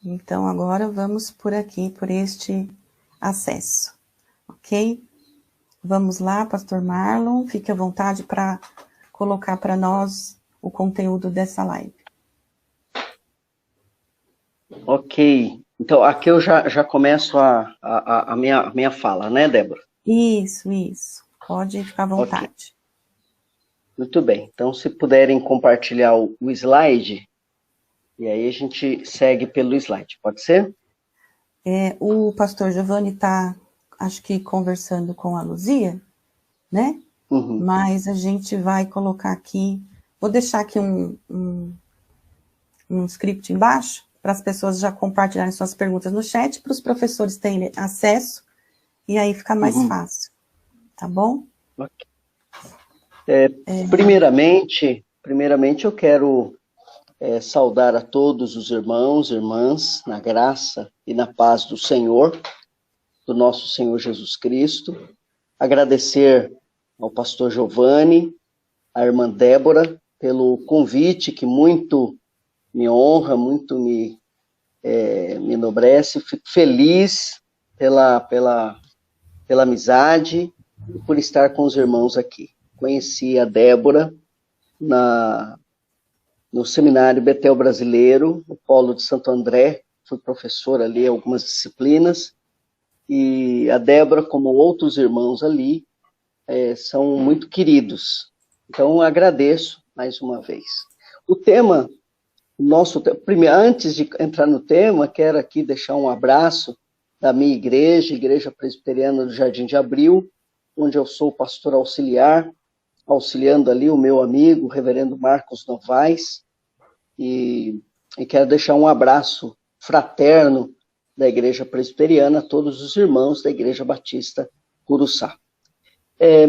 Então, agora vamos por aqui, por este acesso, ok? Vamos lá, Pastor Marlon, fique à vontade para colocar para nós o conteúdo dessa live. Ok, então aqui eu já começo a minha fala, né, Débora? Isso, pode ficar à vontade. Okay. Muito bem, então se puderem compartilhar o slide, e aí a gente segue pelo slide, pode ser? O pastor Giovanni está, acho que conversando com a Luzia, né? Uhum. Mas a gente vai colocar aqui, vou deixar aqui um script embaixo, para as pessoas já compartilharem suas perguntas no chat, para os professores terem acesso, e aí fica mais fácil, tá bom? Okay. Primeiramente eu quero saudar a todos os irmãos e irmãs na graça e na paz do Senhor, do nosso Senhor Jesus Cristo, agradecer ao pastor Giovanni, à irmã Débora, pelo convite que muito me honra, muito me enobrece. Fico feliz pela amizade e por estar com os irmãos aqui. Conheci a Débora no Seminário Betel Brasileiro, no Polo de Santo André, fui professor ali em algumas disciplinas, e a Débora, como outros irmãos ali, são muito queridos. Então, agradeço mais uma vez. O tema, antes de entrar no tema, quero aqui deixar um abraço da minha igreja, Igreja Presbiteriana do Jardim de Abril, onde eu sou pastor auxiliar, auxiliando ali o meu amigo, o reverendo Marcos Novaes, e quero deixar um abraço fraterno da Igreja Presbiteriana a todos os irmãos da Igreja Batista Curuçá.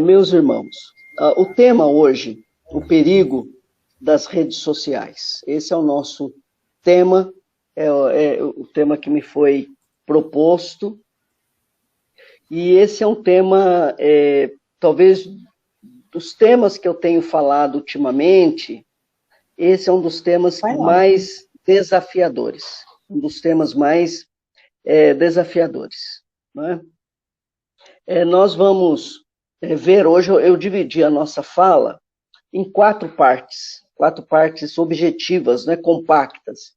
Meus irmãos, o tema hoje, o perigo das redes sociais. Esse é o nosso tema, o tema que me foi proposto, e esse é um tema, talvez, dos temas que eu tenho falado ultimamente, esse é um dos temas mais desafiadores, um dos temas mais desafiadores. Não é? Nós vamos ver hoje, eu dividi a nossa fala em quatro partes objetivas, né, compactas.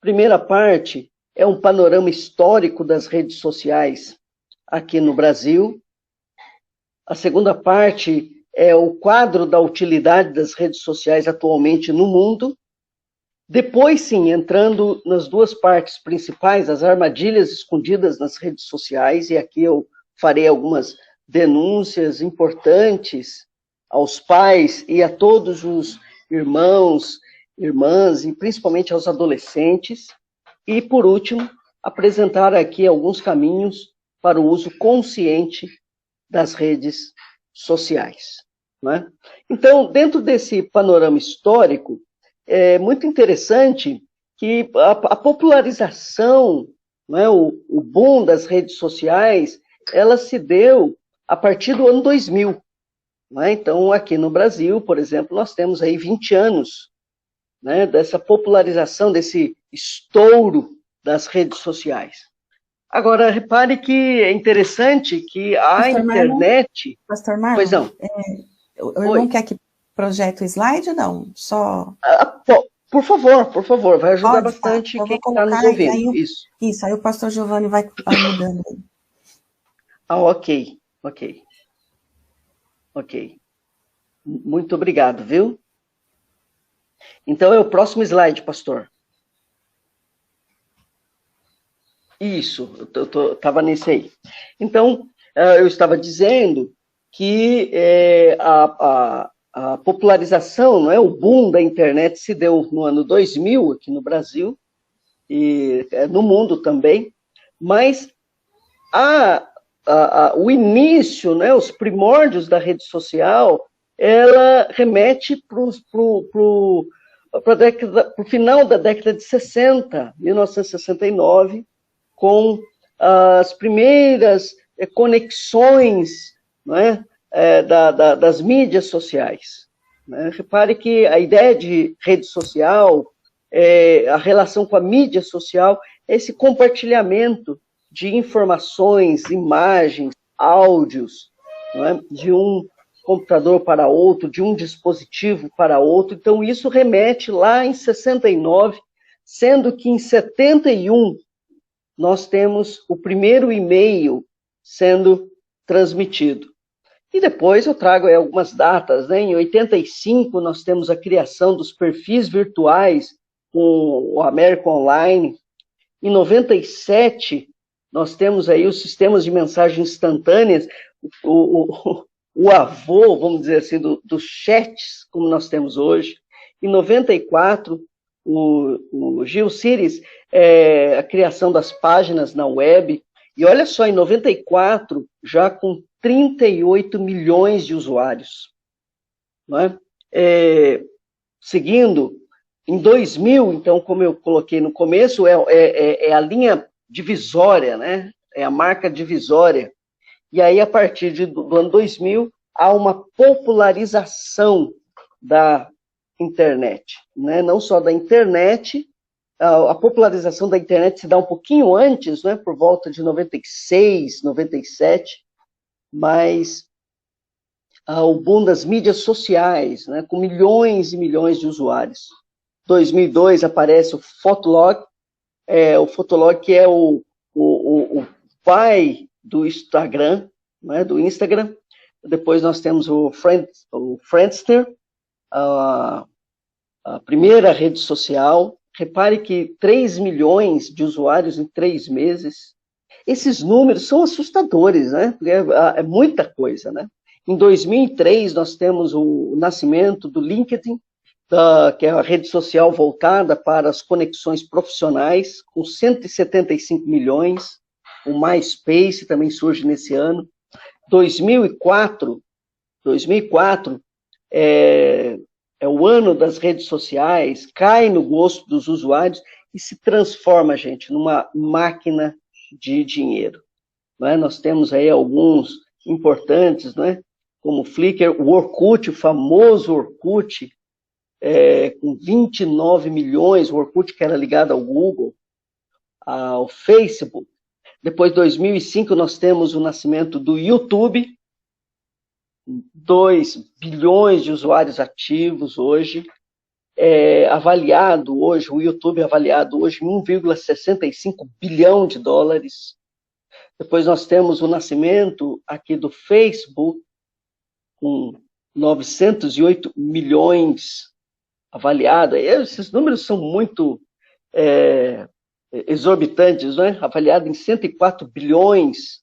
Primeira parte é um panorama histórico das redes sociais aqui no Brasil. A segunda parte é o quadro da utilidade das redes sociais atualmente no mundo. Depois, sim, entrando nas duas partes principais, as armadilhas escondidas nas redes sociais, e aqui eu farei algumas denúncias importantes aos pais e a todos os irmãos, irmãs, e principalmente aos adolescentes. E, por último, apresentar aqui alguns caminhos para o uso consciente das redes sociais. Não é? Então, dentro desse panorama histórico, é muito interessante que a popularização não é? O boom das redes sociais, ela se deu a partir do ano 2000. Não é? Então, aqui no Brasil, por exemplo, nós temos aí 20 anos, né, dessa popularização, desse estouro das redes sociais. Agora, repare que é interessante que a Pastor Marlon, internet... Pastor Pois Marlon, não. o irmão quer que projete o slide, não? Só... Por favor, vai ajudar Pode, tá. bastante Eu quem vou está nos colocar, e ouvindo. aí, isso, aí o pastor Giovanni vai mudando. Ok. Muito obrigado, viu? Então, é o próximo slide, pastor. Isso, eu estava nesse aí. Então, eu estava dizendo que a popularização, não é, o boom da internet se deu no ano 2000 aqui no Brasil, e no mundo também, mas o início, né, os primórdios da rede social, ela remete para o final da década de 60, 1969, com as primeiras conexões, não é, das mídias sociais. Né? Repare que a ideia de rede social, a relação com a mídia social, é esse compartilhamento de informações, imagens, áudios, não é? De um computador para outro, de um dispositivo para outro. Então, isso remete lá em 69, sendo que em 71 nós temos o primeiro e-mail sendo transmitido. E depois eu trago aí algumas datas, né? Em 85 nós temos a criação dos perfis virtuais com o American Online. Em 97 nós temos aí os sistemas de mensagens instantâneas, o avô, vamos dizer assim, dos chats, como nós temos hoje. Em 94, o GeoCities, a criação das páginas na web. E olha só, em 94, já com 38 milhões de usuários. Não é? Seguindo, em 2000, então, como eu coloquei no começo, é a linha divisória, né? É a marca divisória. E aí, a partir do ano 2000, há uma popularização da internet. Né? Não só da internet, a popularização da internet se dá um pouquinho antes, né? Por volta de 96, 97, mas o boom das mídias sociais, né? Com milhões e milhões de usuários. 2002 aparece o Fotolog, o Fotolog que é o pai do Instagram, né, do Instagram. Depois nós temos o Friendster, a primeira rede social. Repare que 3 milhões de usuários em 3 meses. Esses números são assustadores, né? É muita coisa, né? Em 2003 nós temos o nascimento do LinkedIn, que é a rede social voltada para as conexões profissionais, com 175 milhões. O MySpace também surge nesse ano. 2004 é o ano das redes sociais, cai no gosto dos usuários e se transforma, gente, numa máquina de dinheiro. Não é? Nós temos aí alguns importantes, não é? Como o Flickr, o Orkut, o famoso Orkut, com 29 milhões, o Orkut que era ligado ao Google, ao Facebook. Depois, em 2005, nós temos o nascimento do YouTube, 2 bilhões de usuários ativos hoje, avaliado hoje, o YouTube é avaliado hoje em 1,65 bilhão de dólares. Depois nós temos o nascimento aqui do Facebook, com 908 milhões avaliado. Esses números são muito exorbitantes, né? Avaliado em 104 bilhões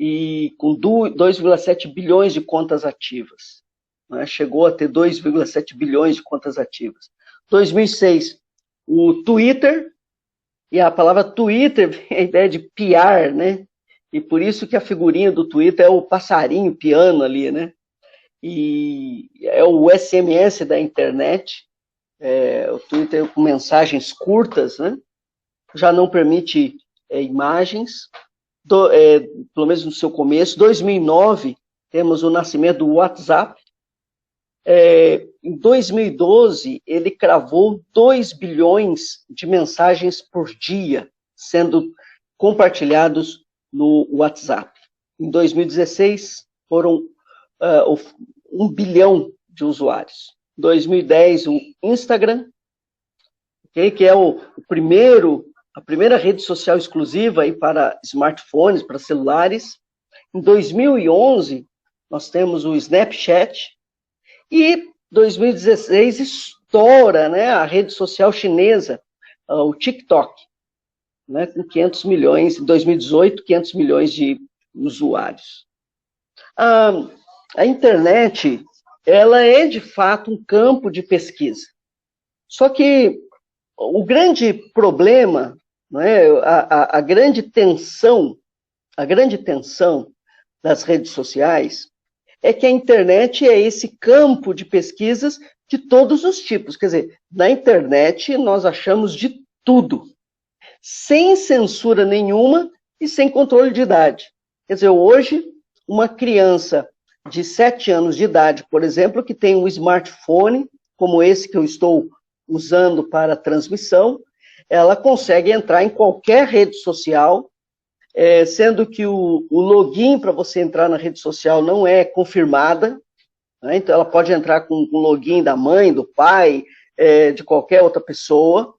e com 2,7 bilhões de contas ativas. Né? Chegou a ter 2,7 bilhões de contas ativas. 2006, o Twitter, e a palavra Twitter vem a ideia de piar, né? E por isso que a figurinha do Twitter é o passarinho piando ali, né? E é o SMS da internet, o Twitter com mensagens curtas, né? Já não permite imagens, pelo menos no seu começo. 2009, temos o nascimento do WhatsApp. Em 2012, ele cravou 2 bilhões de mensagens por dia sendo compartilhados no WhatsApp. Em 2016, foram 1 bilhão de usuários. Em 2010, o Instagram, que é a primeira rede social exclusiva aí para smartphones, para celulares. Em 2011, nós temos o Snapchat. E 2016 estoura, né, a rede social chinesa, o TikTok, né, com 500 milhões, em 2018, 500 milhões de usuários. A internet, ela é de fato um campo de pesquisa. Só que o grande problema, né, a grande tensão das redes sociais é que a internet é esse campo de pesquisas de todos os tipos. Quer dizer, na internet nós achamos de tudo, sem censura nenhuma e sem controle de idade. Quer dizer, hoje, uma criança de 7 anos de idade, por exemplo, que tem um smartphone, como esse que eu estou usando para a transmissão, ela consegue entrar em qualquer rede social, sendo que o login para você entrar na rede social não é confirmada, né? Então ela pode entrar com o login da mãe, do pai, de qualquer outra pessoa,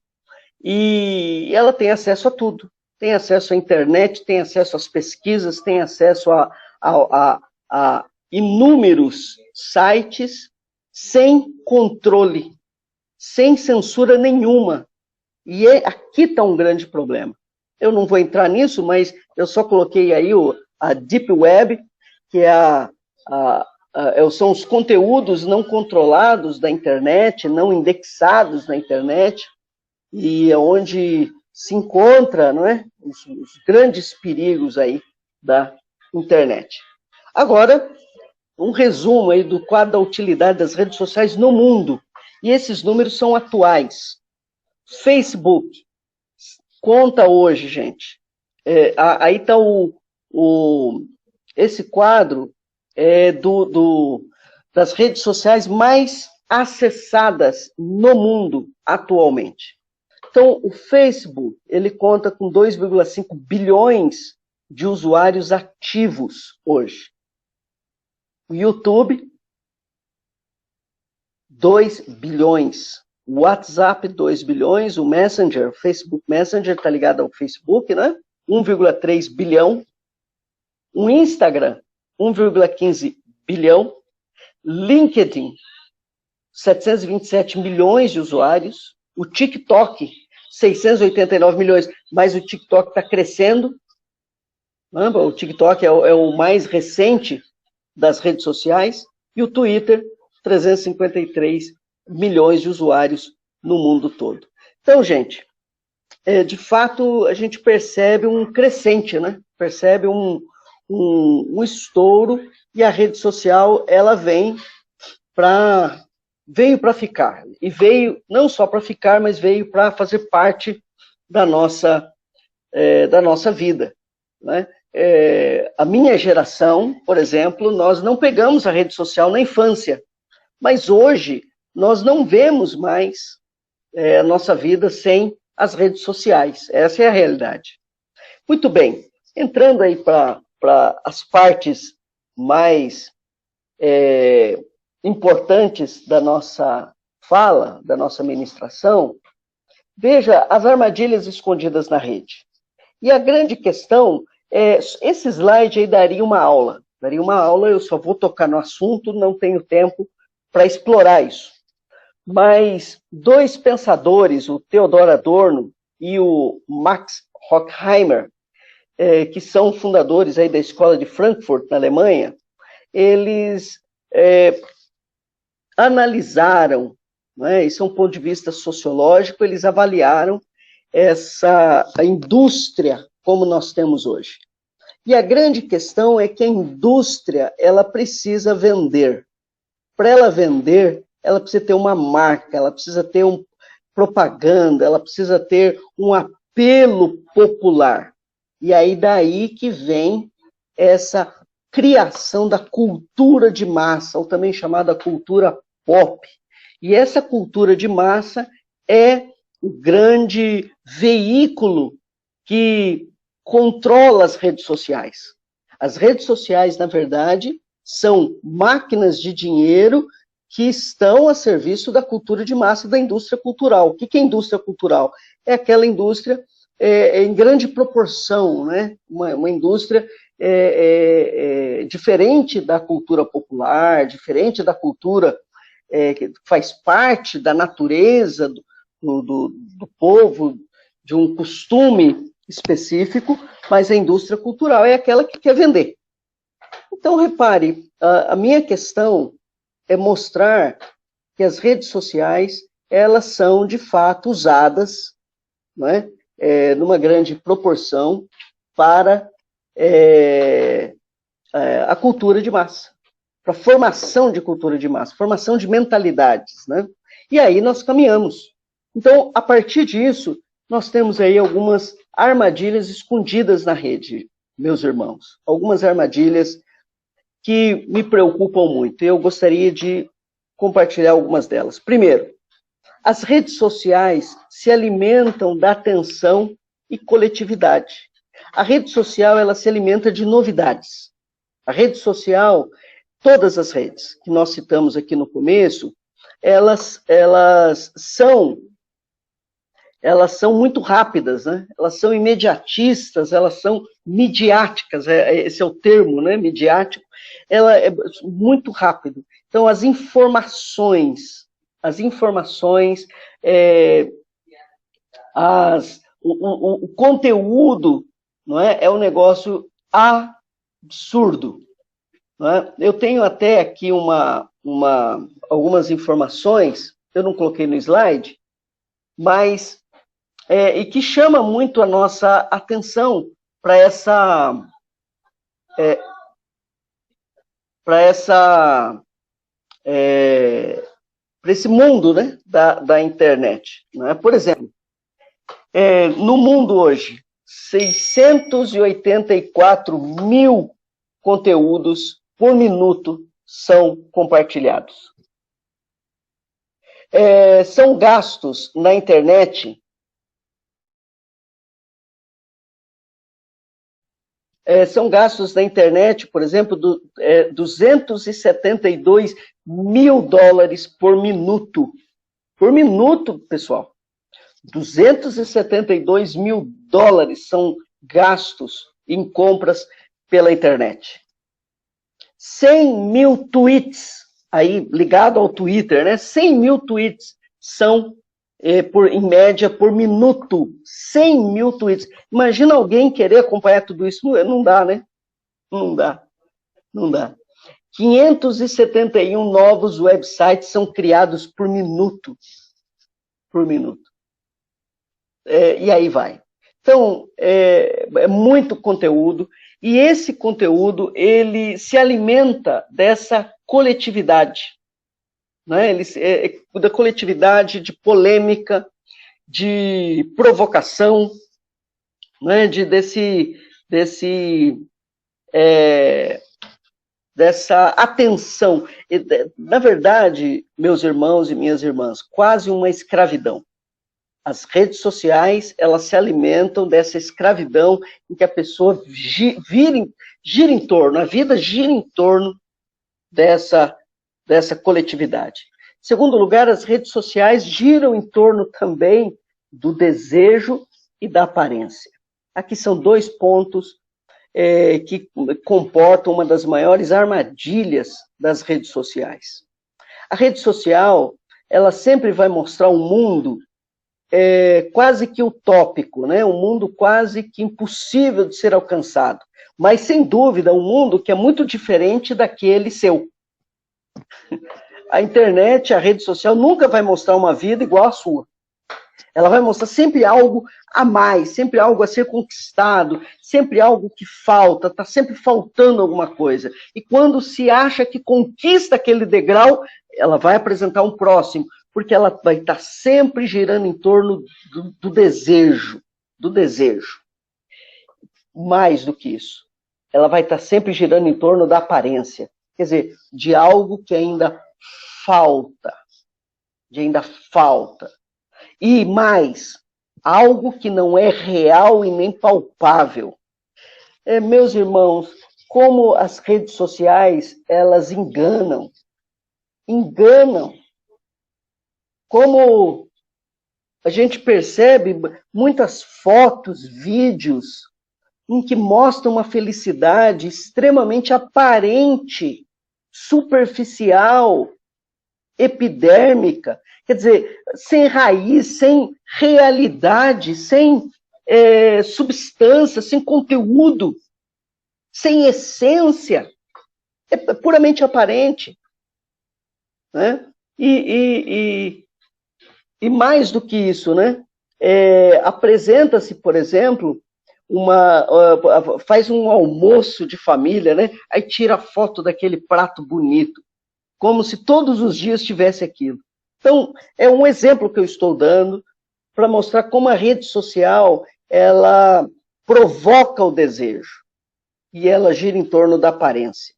e ela tem acesso a tudo. Tem acesso à internet, tem acesso às pesquisas, tem acesso a inúmeros sites, sem controle, sem censura nenhuma. E aqui está um grande problema. Eu não vou entrar nisso, mas eu só coloquei aí a Deep Web, que são os conteúdos não controlados da internet, não indexados na internet, e é onde se encontra, não é, os grandes perigos aí da internet. Agora, um resumo aí do quadro da utilidade das redes sociais no mundo. E esses números são atuais. Facebook conta hoje, gente. Aí está esse quadro das redes sociais mais acessadas no mundo atualmente. Então, o Facebook, ele conta com 2,5 bilhões de usuários ativos hoje. O YouTube, 2 bilhões. O WhatsApp, 2 bilhões. O Messenger, Facebook Messenger, está ligado ao Facebook, né? 1,3 bilhão. O Instagram, 1,15 bilhão. LinkedIn, 727 milhões de usuários. O TikTok, 689 milhões. Mas o TikTok está crescendo. O TikTok é o mais recente das redes sociais. E o Twitter, 353 milhões de usuários no mundo todo. Então, gente, de fato, a gente percebe um crescente, né? Percebe um estouro, e a rede social, ela veio para ficar. E veio não só para ficar, mas veio para fazer parte da nossa vida, né? A minha geração, por exemplo, nós não pegamos a rede social na infância, mas hoje nós não vemos mais a nossa vida sem as redes sociais. Essa é a realidade. Muito bem, entrando aí para as partes mais importantes da nossa fala, da nossa ministração, veja as armadilhas escondidas na rede. E a grande questão esse slide aí daria uma aula, eu só vou tocar no assunto, não tenho tempo para explorar isso. Mas 2 pensadores, o Theodor Adorno e o Max Horkheimer, que são fundadores aí da Escola de Frankfurt, na Alemanha, eles analisaram, né, isso é um ponto de vista sociológico, eles avaliaram a indústria como nós temos hoje. E a grande questão é que a indústria, ela precisa vender. Para ela vender, ela precisa ter uma marca, ela precisa ter propaganda, ela precisa ter um apelo popular. E aí daí que vem essa criação da cultura de massa, ou também chamada cultura pop. E essa cultura de massa é o grande veículo que controla as redes sociais. As redes sociais, na verdade, são máquinas de dinheiro que estão a serviço da cultura de massa e da indústria cultural. O que é indústria cultural? É aquela indústria em grande proporção, né? Uma indústria diferente da cultura popular, diferente da cultura que faz parte da natureza do povo, de um costume específico, mas a indústria cultural é aquela que quer vender. Então, repare, a minha questão é mostrar que as redes sociais, elas são, de fato, usadas, não é? Numa grande proporção para a cultura de massa, para a formação de cultura de massa, formação de mentalidades, né? E aí nós caminhamos. Então, a partir disso, nós temos aí algumas armadilhas escondidas na rede, meus irmãos. Algumas armadilhas que me preocupam muito. Eu gostaria de compartilhar algumas delas. Primeiro, as redes sociais se alimentam da atenção e coletividade. A rede social, ela se alimenta de novidades. A rede social, todas as redes que nós citamos aqui no começo, elas são muito rápidas, né? Elas são imediatistas, elas são midiáticas, esse é o termo, né? Midiático. Ela é muito rápido. Então, as informações, o conteúdo, não é? É um negócio absurdo. Não é? Eu tenho até aqui algumas informações, eu não coloquei no slide, mas e que chama muito a nossa atenção para esse mundo, né, da internet. Né? Por exemplo, no mundo hoje, 684 mil conteúdos por minuto são compartilhados. São gastos na internet por exemplo, $272 mil por minuto. Por minuto, pessoal. $272 mil são gastos em compras pela internet. 100 mil tweets, aí ligado ao Twitter, né? 100 mil tweets são, em média, por minuto. 100 mil tweets. Imagina alguém querer acompanhar tudo isso. Não dá, né? Não dá. 571 novos websites são criados por minuto. E aí vai. Então, é muito conteúdo, e esse conteúdo, ele se alimenta dessa coletividade, né? Da coletividade, de polêmica, de provocação, né? Dessa atenção. Na verdade, meus irmãos e minhas irmãs, quase uma escravidão. As redes sociais, elas se alimentam dessa escravidão em que a pessoa gira em torno, a vida gira em torno dessa coletividade. Em segundo lugar, as redes sociais giram em torno também do desejo e da aparência. Aqui são 2 pontos que comportam uma das maiores armadilhas das redes sociais. A rede social, ela sempre vai mostrar um mundo quase que utópico, né? Um mundo quase que impossível de ser alcançado. Mas, sem dúvida, um mundo que é muito diferente daquele seu. A internet, a rede social, nunca vai mostrar uma vida igual à sua. Ela vai mostrar sempre algo a mais, sempre algo a ser conquistado, sempre algo que falta, está sempre faltando alguma coisa. E quando se acha que conquista aquele degrau, ela vai apresentar um próximo, porque ela vai estar sempre girando em torno do desejo. mais do que isso. Ela vai estar sempre girando em torno da aparência. Quer dizer, de algo que ainda falta. E mais, algo que não é real e nem palpável. Meus irmãos, como as redes sociais, elas enganam. Como a gente percebe muitas fotos, vídeos, em que mostram uma felicidade extremamente aparente, superficial, epidérmica, quer dizer, sem raiz, sem realidade, sem substância, sem conteúdo, sem essência, é puramente aparente. Né? E mais do que isso, né? Apresenta-se, por exemplo, faz um almoço de família, né? Aí tira a foto daquele prato bonito, como se todos os dias tivesse aquilo. Então, é um exemplo que eu estou dando para mostrar como a rede social, ela provoca o desejo e ela gira em torno da aparência.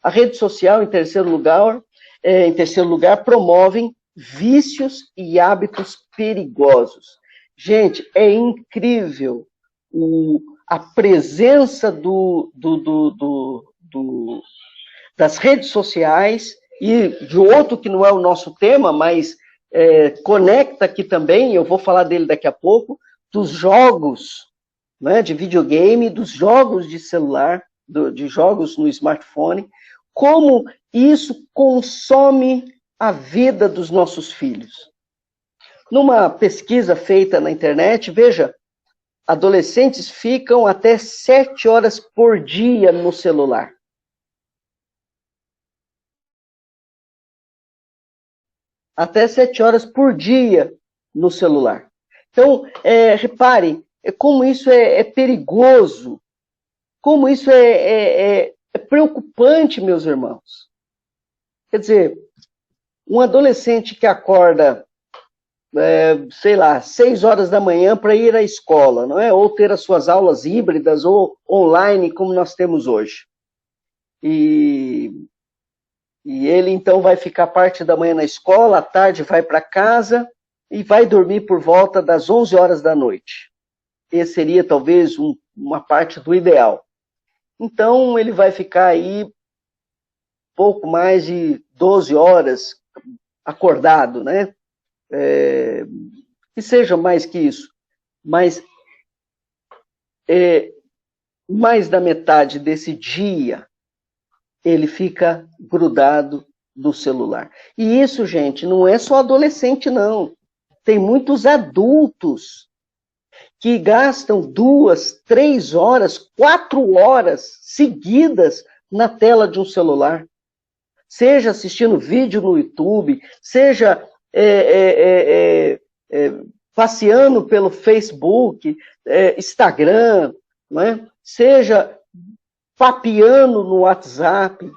A rede social, em terceiro lugar, promovem vícios e hábitos perigosos. Gente, é incrível a presença das redes sociais e de outro que não é o nosso tema, mas conecta aqui também, eu vou falar dele daqui a pouco, dos jogos, né, de videogame, dos jogos de celular, de jogos no smartphone, como isso consome a vida dos nossos filhos. Numa pesquisa feita na internet, veja, adolescentes ficam até 7 horas por dia no celular. Até 7 horas por dia no celular. Então, reparem, como isso é perigoso, como isso é preocupante, meus irmãos. Quer dizer, um adolescente que acorda, 6 horas da manhã para ir à escola, não é? Ou ter as suas aulas híbridas ou online, como nós temos hoje. E ele, então, vai ficar parte da manhã na escola, à tarde vai para casa e vai dormir por volta das 11 horas da noite. Esse seria, talvez, uma parte do ideal. Então, ele vai ficar aí pouco mais de 12 horas acordado, né? Que seja mais que isso. Mas mais da metade desse dia, ele fica grudado no celular. E isso, gente, não é só adolescente, não. Tem muitos adultos que gastam 2, 3 horas, 4 horas seguidas na tela de um celular. Seja assistindo vídeo no YouTube, seja passeando pelo Facebook, Instagram, não é? Seja papeando no WhatsApp.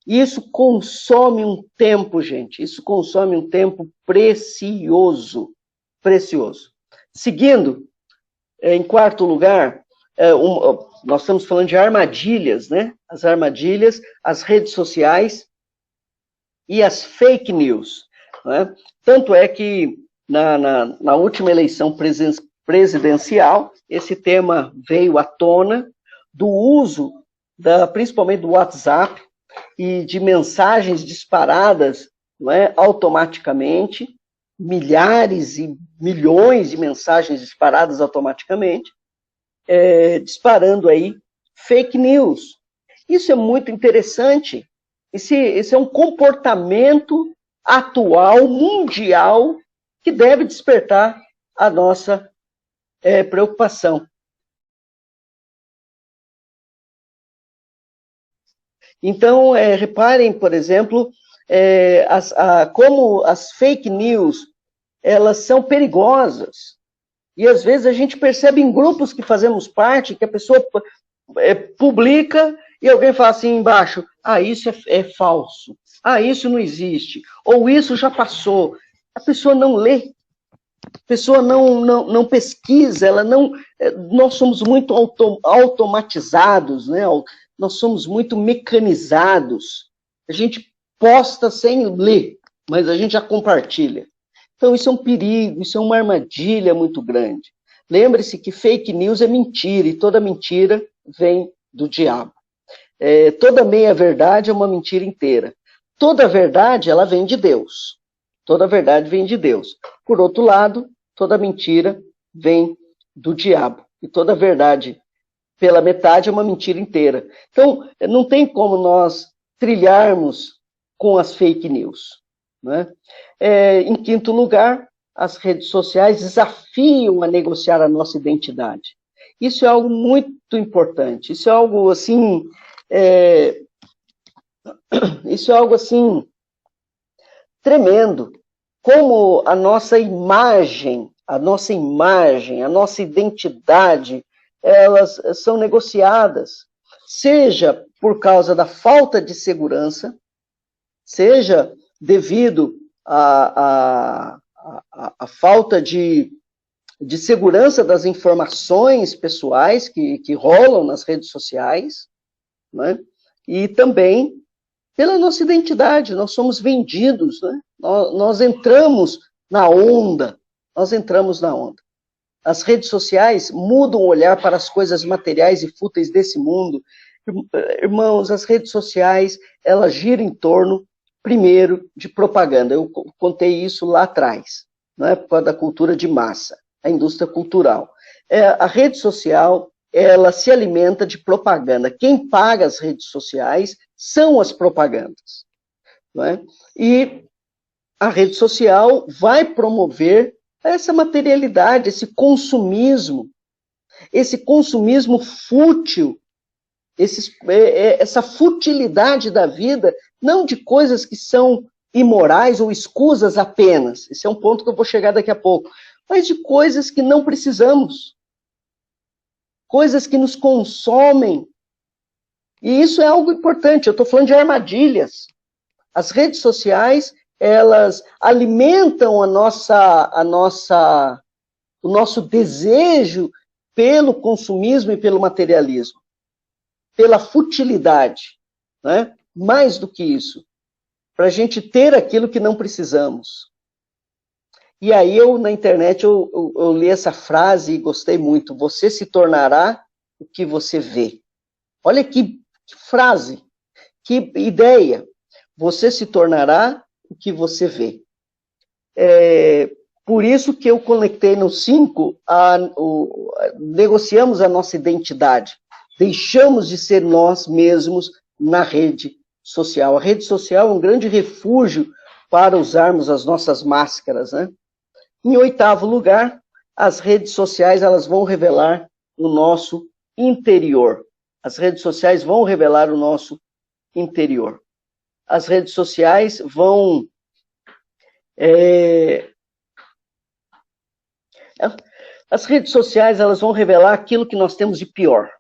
Isso consome um tempo, gente. Isso consome um tempo precioso. Precioso. Seguindo, em quarto lugar, nós estamos falando de armadilhas, né? As armadilhas, as redes sociais e as fake news. Né? Tanto é que na última eleição presidencial, esse tema veio à tona do uso, principalmente do WhatsApp, e de mensagens disparadas, não é, automaticamente, milhares e milhões de mensagens disparadas automaticamente, disparando aí fake news. Isso é muito interessante. Esse é um comportamento atual, mundial, que deve despertar a nossa preocupação. Então, reparem, por exemplo, como as fake news, elas são perigosas. E às vezes a gente percebe em grupos que fazemos parte, que a pessoa publica e alguém fala assim embaixo, isso é falso, isso não existe, ou isso já passou. A pessoa não lê. A pessoa não pesquisa, nós somos muito automatizados, né? Nós somos muito mecanizados. A gente posta sem ler, mas a gente já compartilha. Então isso é um perigo, isso é uma armadilha muito grande. Lembre-se que fake news é mentira, e toda mentira vem do diabo. Toda meia-verdade é uma mentira inteira. Toda verdade, ela vem de Deus. Toda verdade vem de Deus. Por outro lado, toda mentira vem do diabo. E toda verdade pela metade é uma mentira inteira. Então, não tem como nós trilharmos com as fake news, né? Em quinto lugar, as redes sociais desafiam a negociar a nossa identidade. Isso é algo muito importante. Isso é algo assim... Isso é algo assim tremendo. Como a nossa imagem, a nossa identidade, elas são negociadas. Seja por causa da falta de segurança, seja devido à falta de segurança das informações pessoais que rolam nas redes sociais, né? E também pela nossa identidade. Nós somos vendidos, né? Nós entramos na onda, As redes sociais mudam o olhar para as coisas materiais e fúteis desse mundo. Irmãos, as redes sociais, elas giram em torno, primeiro, de propaganda. Eu contei isso lá atrás, né? Por causa da cultura de massa, a indústria cultural. A rede social, ela se alimenta de propaganda. Quem paga as redes sociais são as propagandas, não é? E a rede social vai promover essa materialidade, esse consumismo fútil, essa futilidade da vida, não de coisas que são imorais ou escusas apenas, esse é um ponto que eu vou chegar daqui a pouco, mas de coisas que não precisamos, coisas que nos consomem. E isso é algo importante, eu estou falando de armadilhas. As redes sociais, elas alimentam o nosso desejo pelo consumismo e pelo materialismo, pela futilidade, né? Mais do que isso, para a gente ter aquilo que não precisamos. E aí na internet, eu li essa frase e gostei muito: você se tornará o que você vê. Olha que frase, que ideia. Você se tornará o que você vê. Por isso que eu conectei no 5, negociamos a nossa identidade. Deixamos de ser nós mesmos na rede social. A rede social é um grande refúgio para usarmos as nossas máscaras, né? Em oitavo lugar, as redes sociais, elas vão revelar o nosso interior. As redes sociais vão revelar o nosso interior. As redes sociais vão... As redes sociais, elas vão revelar aquilo que nós temos de pior.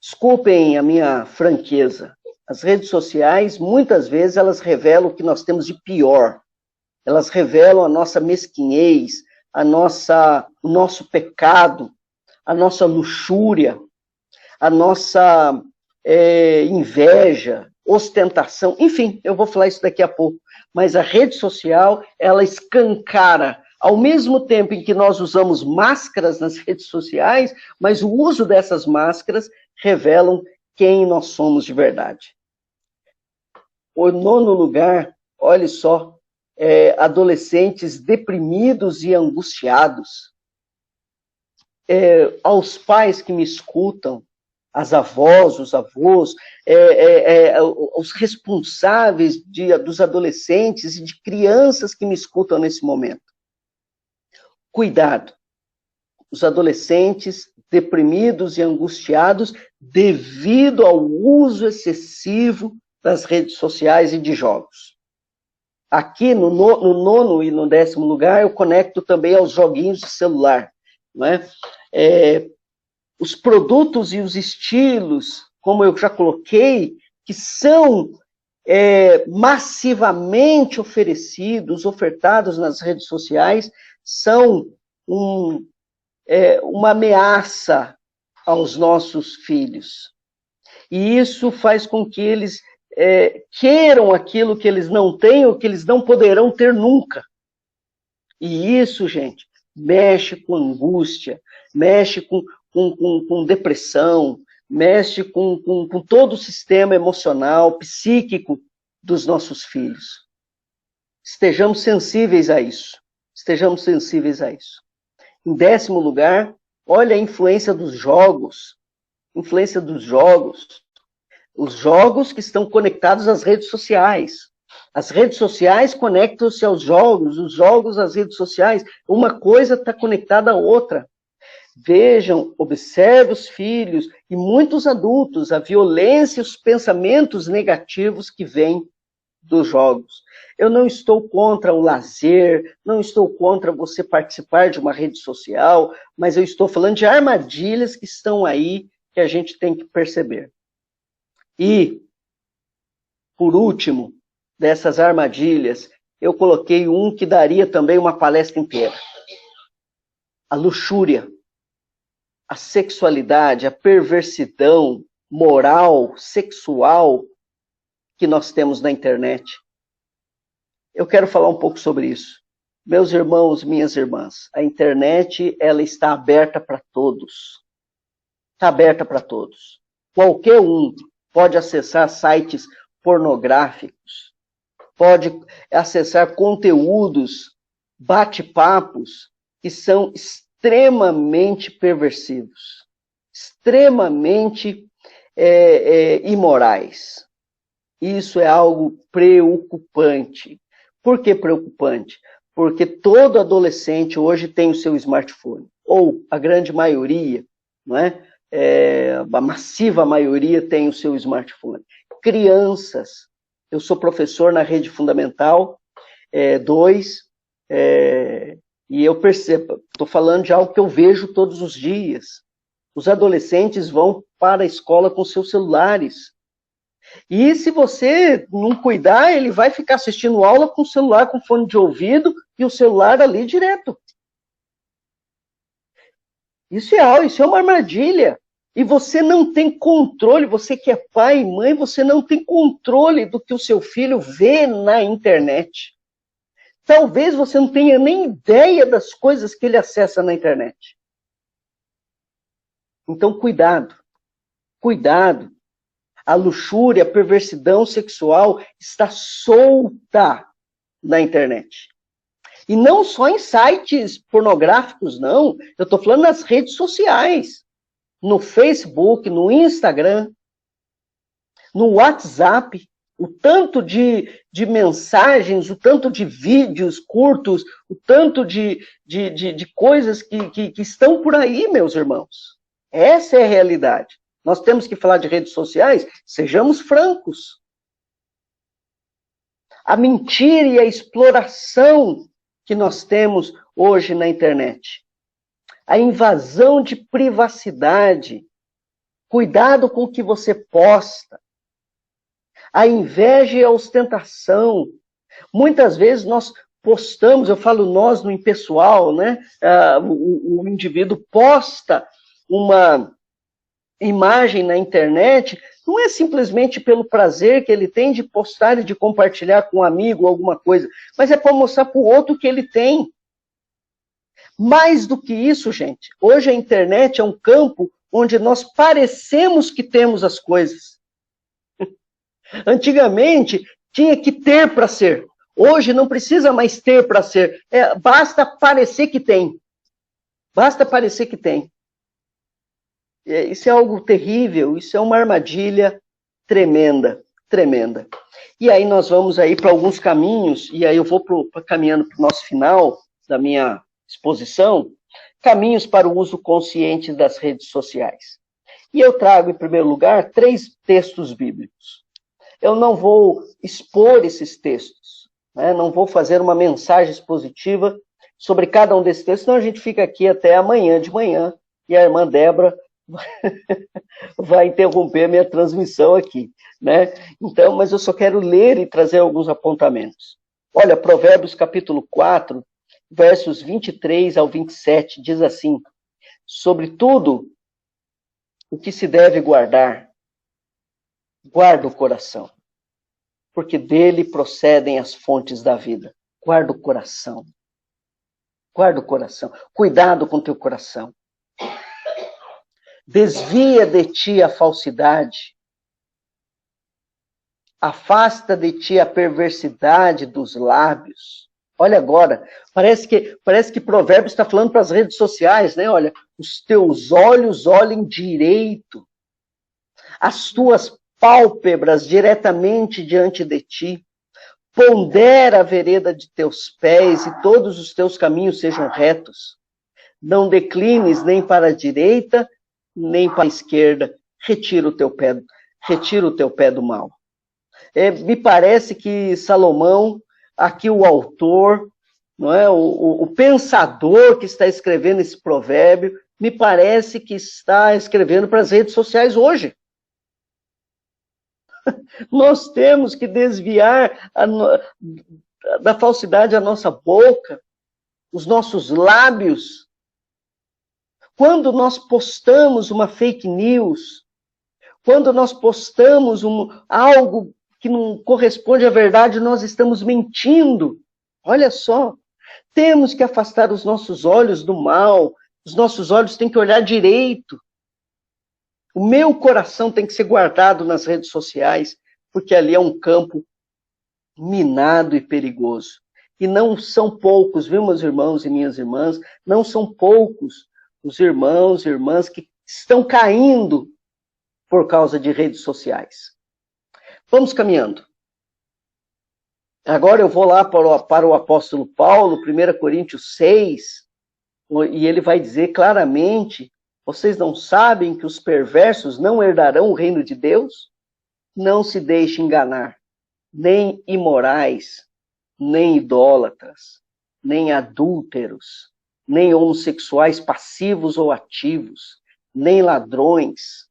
Desculpem a minha franqueza. As redes sociais, muitas vezes, elas revelam o que nós temos de pior. Elas revelam a nossa mesquinhez, o nosso pecado, a nossa luxúria, a nossa inveja, ostentação, enfim, eu vou falar isso daqui a pouco. Mas a rede social, ela escancara, ao mesmo tempo em que nós usamos máscaras nas redes sociais, mas o uso dessas máscaras revelam quem nós somos de verdade. O nono lugar, olhe só, adolescentes deprimidos e angustiados. Aos pais que me escutam, as avós, os avós, os responsáveis dos adolescentes e de crianças que me escutam nesse momento. Cuidado. Os adolescentes deprimidos e angustiados devido ao uso excessivo das redes sociais e de jogos. Aqui no nono e no 10º lugar, eu conecto também aos joguinhos de celular, não é? Os produtos e os estilos, como eu já coloquei, que são massivamente ofertados nas redes sociais, são uma ameaça aos nossos filhos. E isso faz com que eles queiram aquilo que eles não têm ou que eles não poderão ter nunca. E isso, gente, mexe com angústia, mexe com depressão, mexe com todo o sistema emocional, psíquico dos nossos filhos. Estejamos sensíveis a isso. Estejamos sensíveis a isso. Em 10º lugar, olha a influência dos jogos. Influência dos jogos. Os jogos que estão conectados às redes sociais. As redes sociais conectam-se aos jogos, os jogos às redes sociais. Uma coisa está conectada à outra. Vejam, observe os filhos e muitos adultos, a violência e os pensamentos negativos que vêm dos jogos. Eu não estou contra o lazer, não estou contra você participar de uma rede social, mas eu estou falando de armadilhas que estão aí que a gente tem que perceber. E, por último, dessas armadilhas, eu coloquei um que daria também uma palestra inteira. A luxúria, a sexualidade, a perversidão moral, sexual que nós temos na internet. Eu quero falar um pouco sobre isso. Meus irmãos, minhas irmãs, a internet, ela está aberta para todos. Está aberta para todos. Qualquer um pode acessar sites pornográficos, pode acessar conteúdos, bate-papos, que são extremamente perversivos, extremamente imorais. Isso é algo preocupante. Por que preocupante? Porque todo adolescente hoje tem o seu smartphone, ou a grande maioria, não é? A massiva maioria tem o seu smartphone. Crianças, eu sou professor na rede fundamental 2, e eu percebo, estou falando de algo que eu vejo todos os dias. Os adolescentes vão para a escola com seus celulares. E se você não cuidar, ele vai ficar assistindo aula com o celular, com fone de ouvido, e o celular ali direto. Isso é uma armadilha. E você não tem controle, você que é pai e mãe, você não tem controle do que o seu filho vê na internet. Talvez você não tenha nem ideia das coisas que ele acessa na internet. Então, cuidado. Cuidado. A luxúria, a perversidão sexual está solta na internet. E não só em sites pornográficos, não. Eu estou falando nas redes sociais. No Facebook, no Instagram, no WhatsApp. O tanto de mensagens, o tanto de vídeos curtos, o tanto de coisas que estão por aí, meus irmãos. Essa é a realidade. Nós temos que falar de redes sociais, sejamos francos. A mentira e a exploração que nós temos hoje na internet. A invasão de privacidade. Cuidado com o que você posta. A inveja e a ostentação. Muitas vezes nós postamos, eu falo nós no impessoal, né? O indivíduo posta uma imagem na internet, não é simplesmente pelo prazer que ele tem de postar e de compartilhar com um amigo alguma coisa, mas é para mostrar para o outro que ele tem. Mais do que isso, gente, hoje a internet é um campo onde nós parecemos que temos as coisas. Antigamente, tinha que ter para ser. Hoje não precisa mais ter para ser. Basta parecer que tem. Basta parecer que tem. Isso é algo terrível, isso é uma armadilha tremenda, tremenda. E aí nós vamos aí para alguns caminhos, e aí eu vou caminhando para o nosso final da minha exposição, caminhos para o uso consciente das redes sociais. E eu trago, em primeiro lugar, 3 textos bíblicos. Eu não vou expor esses textos, né? Não vou fazer uma mensagem expositiva sobre cada um desses textos, senão a gente fica aqui até amanhã de manhã, e a irmã Débora vai interromper a minha transmissão aqui, né? Então, mas eu só quero ler e trazer alguns apontamentos. Olha, Provérbios capítulo 4, versos 23 ao 27, diz assim: sobretudo, o que se deve guardar, guarda o coração, porque dele procedem as fontes da vida. Guarda o coração. Guarda o coração. Cuidado com o teu coração. Desvia de ti a falsidade. Afasta de ti a perversidade dos lábios. Olha agora, parece que Provérbios está falando para as redes sociais, né? Olha, os teus olhos olhem direito, as tuas pálpebras diretamente diante de ti. Pondera a vereda de teus pés e todos os teus caminhos sejam retos. Não declines nem para a direita, nem para a esquerda. Retira o teu pé do mal. Me parece que Salomão, aqui o autor, não é? O pensador que está escrevendo esse provérbio, me parece que está escrevendo para as redes sociais hoje. Nós temos que desviar da falsidade a nossa boca, os nossos lábios. Quando nós postamos uma fake news, quando nós postamos algo que não corresponde à verdade, nós estamos mentindo. Olha só, temos que afastar os nossos olhos do mal, os nossos olhos têm que olhar direito. O meu coração tem que ser guardado nas redes sociais, porque ali é um campo minado e perigoso. E não são poucos, viu, meus irmãos e minhas irmãs, não são poucos os irmãos e irmãs que estão caindo por causa de redes sociais. Vamos caminhando. Agora eu vou lá para o apóstolo Paulo, 1 Coríntios 6, e ele vai dizer claramente: vocês não sabem que os perversos não herdarão o reino de Deus? Não se deixe enganar, nem imorais, nem idólatras, nem adúlteros, nem homossexuais passivos ou ativos, nem ladrões,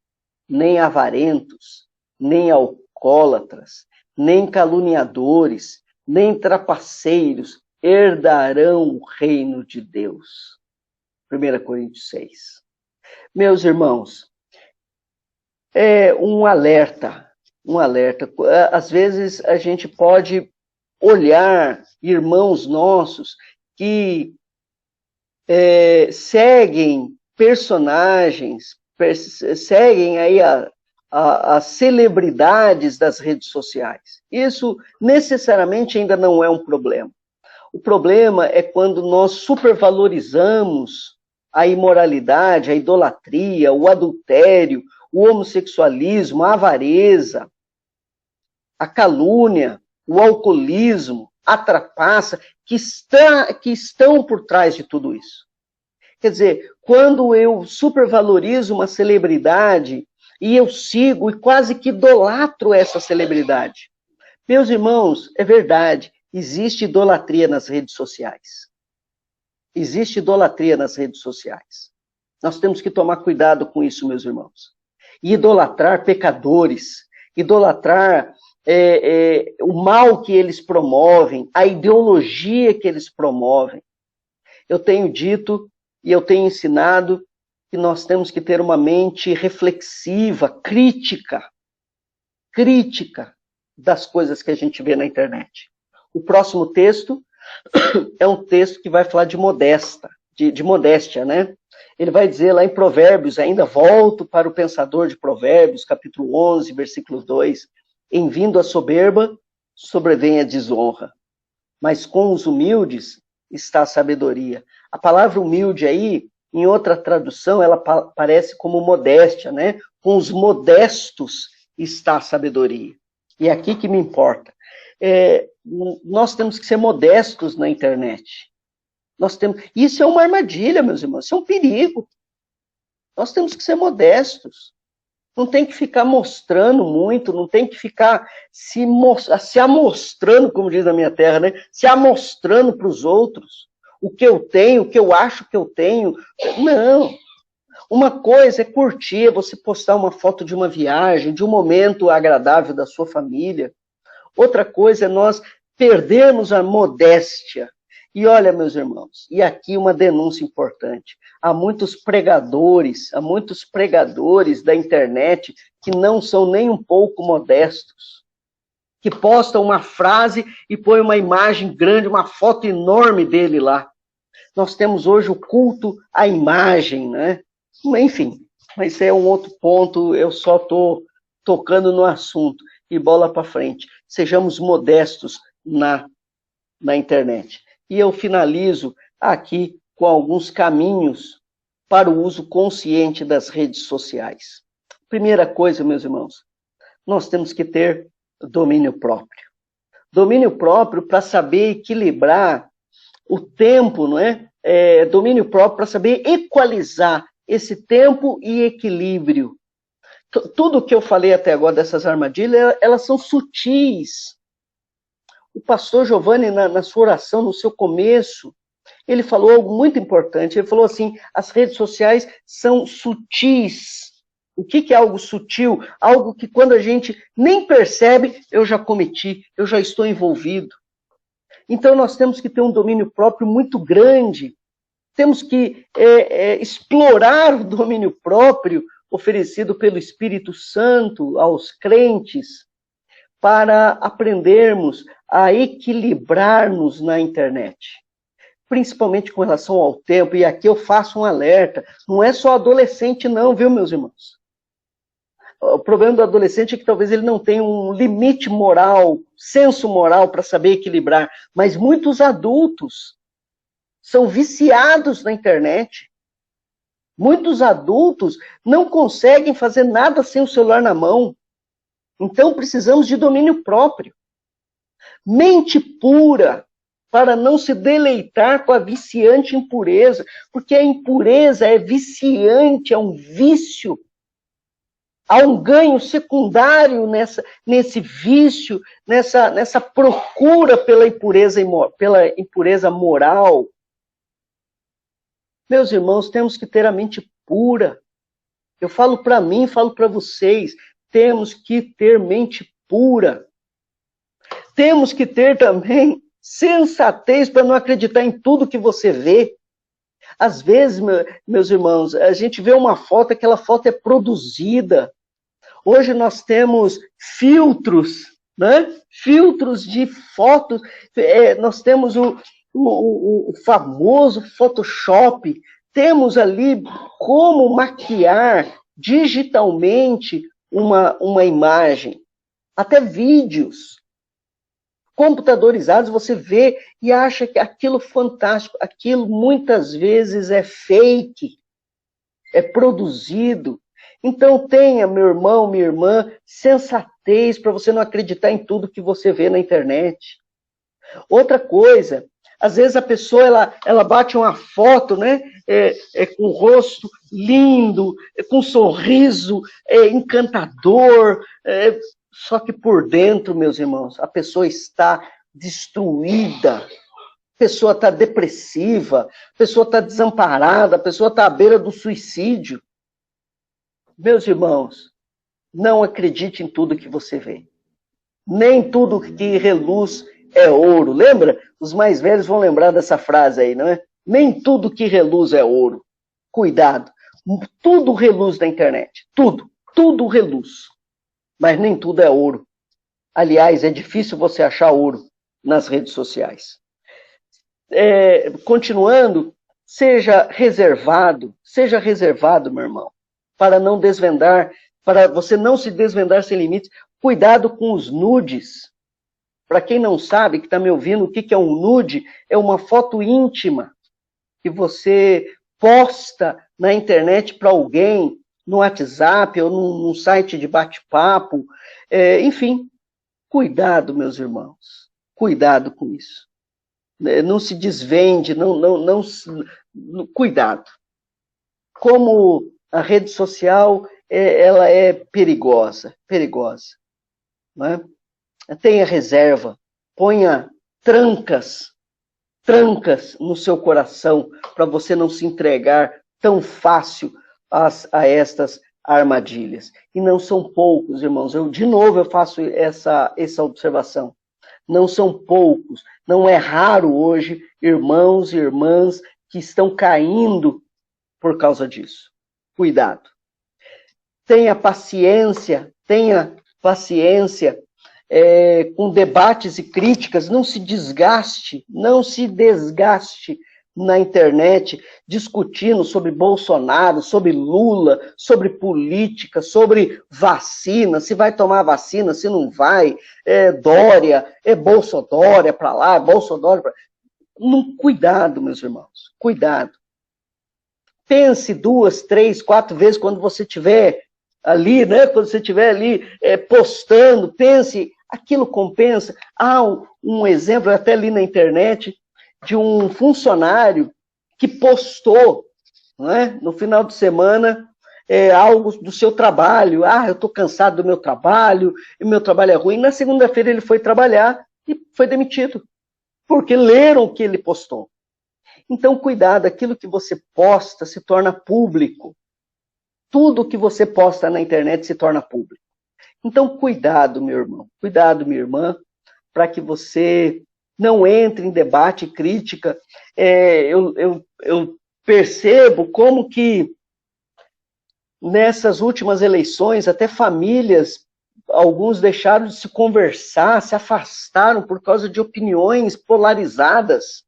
nem avarentos, nem alcoólatras, nem caluniadores, nem trapaceiros herdarão o reino de Deus. 1 Coríntios 6. Meus irmãos, é um alerta. Às vezes a gente pode olhar irmãos nossos que seguem personagens, seguem aí as celebridades das redes sociais. Isso necessariamente ainda não é um problema. O problema é quando nós supervalorizamos a imoralidade, a idolatria, o adultério, o homossexualismo, a avareza, a calúnia, o alcoolismo, a trapaça, que estão por trás de tudo isso. Quer dizer, quando eu supervalorizo uma celebridade e eu sigo e quase que idolatro essa celebridade. Meus irmãos, é verdade, existe idolatria nas redes sociais. Existe idolatria nas redes sociais. Nós temos que tomar cuidado com isso, meus irmãos. E idolatrar pecadores, idolatrar o mal que eles promovem, a ideologia que eles promovem. Eu tenho dito e eu tenho ensinado que nós temos que ter uma mente reflexiva, crítica das coisas que a gente vê na internet. O próximo texto é um texto que vai falar de modéstia, né? Ele vai dizer lá em Provérbios, ainda volto para o pensador de Provérbios, capítulo 11, versículo 2, em vindo a soberba, sobrevém a desonra, mas com os humildes está a sabedoria. A palavra humilde aí, em outra tradução, ela parece como modéstia, né? Com os modestos está a sabedoria. E é aqui que me importa. Nós temos que ser modestos na internet. Isso é uma armadilha, meus irmãos, isso é um perigo. Nós temos que ser modestos. Não tem que ficar mostrando muito, não tem que ficar se amostrando, como diz a minha terra, né? Se amostrando para os outros. O que eu tenho, o que eu acho que eu tenho. Não. Uma coisa é curtir, é você postar uma foto de uma viagem, de um momento agradável da sua família. Outra coisa é nós perdermos a modéstia E olha, meus irmãos, e aqui uma denúncia importante. Há muitos pregadores da internet que não são nem um pouco modestos, que postam uma frase e põem uma imagem grande, uma foto enorme dele lá. Nós temos hoje o culto à imagem, né? Enfim, mas isso é um outro ponto, eu só estou tocando no assunto. E bola para frente. Sejamos modestos na internet. E eu finalizo aqui com alguns caminhos para o uso consciente das redes sociais. Primeira coisa, meus irmãos, nós temos que ter domínio próprio. Domínio próprio para saber equilibrar o tempo, não é? Domínio próprio para saber equalizar esse tempo e equilíbrio. Tudo que eu falei até agora dessas armadilhas, elas são sutis. O pastor Giovanni, na sua oração, no seu começo, ele falou algo muito importante. Ele falou assim, as redes sociais são sutis. O que é algo sutil? Algo que quando a gente nem percebe, eu já cometi, eu já estou envolvido. Então nós temos que ter um domínio próprio muito grande. Temos que explorar o domínio próprio oferecido pelo Espírito Santo aos crentes para aprendermos a equilibrar-nos na internet. Principalmente com relação ao tempo, e aqui eu faço um alerta, não é só adolescente não, viu, meus irmãos? O problema do adolescente é que talvez ele não tenha um limite moral, senso moral para saber equilibrar, mas muitos adultos são viciados na internet. Muitos adultos não conseguem fazer nada sem o celular na mão. Então precisamos de domínio próprio. Mente pura, para não se deleitar com a viciante impureza, porque a impureza é viciante, é um vício. Há um ganho secundário nesse vício, nessa procura pela impureza moral. Meus irmãos, temos que ter a mente pura. Eu falo para mim, falo para vocês, temos que ter mente pura. Temos que ter também sensatez para não acreditar em tudo que você vê. Às vezes, meus irmãos, a gente vê uma foto, aquela foto é produzida. Hoje nós temos filtros, né? Filtros de fotos. Nós temos o famoso Photoshop. Temos ali como maquiar digitalmente uma imagem. Até vídeos computadorizados, você vê e acha que aquilo fantástico, aquilo muitas vezes é fake, é produzido. Então tenha, meu irmão, minha irmã, sensatez para você não acreditar em tudo que você vê na internet. Outra coisa, às vezes a pessoa ela bate uma foto, né, com o rosto lindo, com um sorriso encantador, só que por dentro, meus irmãos, a pessoa está destruída, a pessoa está depressiva, a pessoa está desamparada, a pessoa está à beira do suicídio. Meus irmãos, não acredite em tudo que você vê. Nem tudo que reluz é ouro. Lembra? Os mais velhos vão lembrar dessa frase aí, não é? Nem tudo que reluz é ouro. Cuidado. Tudo reluz na internet. Tudo. Tudo reluz. Mas nem tudo é ouro. Aliás, é difícil você achar ouro nas redes sociais. Continuando, seja reservado, meu irmão, para não desvendar, para você não se desvendar sem limites. Cuidado com os nudes. Para quem não sabe, que está me ouvindo, o que é um nude? É uma foto íntima que você posta na internet para alguém, no WhatsApp ou num site de bate-papo. Enfim, cuidado, meus irmãos. Cuidado com isso. Não se desvende, cuidado. Como a rede social, ela é perigosa. Não é? Tenha reserva, ponha trancas no seu coração, para você não se entregar tão fácil a estas armadilhas. E não são poucos, irmãos. De novo eu faço essa observação. Não são poucos, não é raro hoje irmãos e irmãs que estão caindo por causa disso. Cuidado. Tenha paciência com debates e críticas, não se desgaste na internet, discutindo sobre Bolsonaro, sobre Lula, sobre política, sobre vacina, se vai tomar vacina, se não vai, Dória, Bolsodória para lá, Bolsodória para lá. Cuidado, meus irmãos, cuidado. Pense 2, 3, 4 vezes quando você estiver ali, né? Quando você estiver ali postando, pense, aquilo compensa. Há um exemplo, eu até li na internet, de um funcionário que postou, né, no final de semana algo do seu trabalho. Eu estou cansado do meu trabalho, e meu trabalho é ruim. Na segunda-feira ele foi trabalhar e foi demitido, porque leram o que ele postou. Então, cuidado, aquilo que você posta se torna público. Tudo que você posta na internet se torna público. Então, cuidado, meu irmão, cuidado, minha irmã, para que você não entre em debate e crítica. Eu percebo como que nessas últimas eleições, até famílias, alguns deixaram de se conversar, se afastaram por causa de opiniões polarizadas.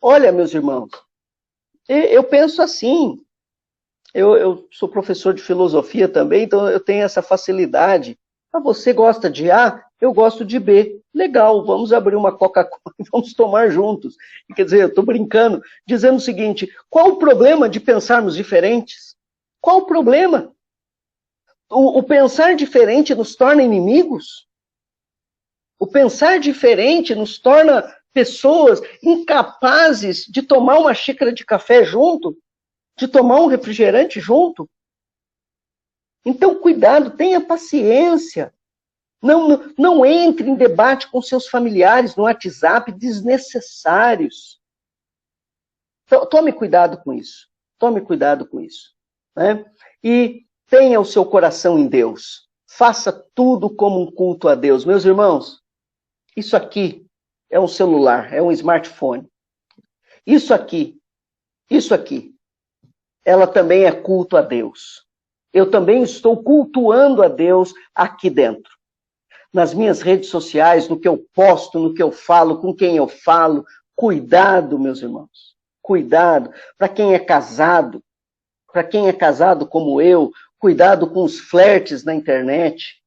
Olha, meus irmãos, eu penso assim, eu sou professor de filosofia também, então eu tenho essa facilidade. Você gosta de A, eu gosto de B. Legal, vamos abrir uma Coca-Cola e vamos tomar juntos. Quer dizer, eu estou brincando, dizendo o seguinte, qual o problema de pensarmos diferentes? Qual o problema? O pensar diferente nos torna inimigos? O pensar diferente nos torna pessoas incapazes de tomar uma xícara de café junto? De tomar um refrigerante junto? Então, cuidado, tenha paciência. Não entre em debate com seus familiares no WhatsApp desnecessários. Tome cuidado com isso. Tome cuidado com isso. Né? E tenha o seu coração em Deus. Faça tudo como um culto a Deus. Meus irmãos, isso aqui é um celular, é um smartphone. Isso aqui, ela também é culto a Deus. Eu também estou cultuando a Deus aqui dentro. Nas minhas redes sociais, no que eu posto, no que eu falo, com quem eu falo. Cuidado, meus irmãos. Cuidado. Para quem é casado como eu, cuidado com os flertes na internet.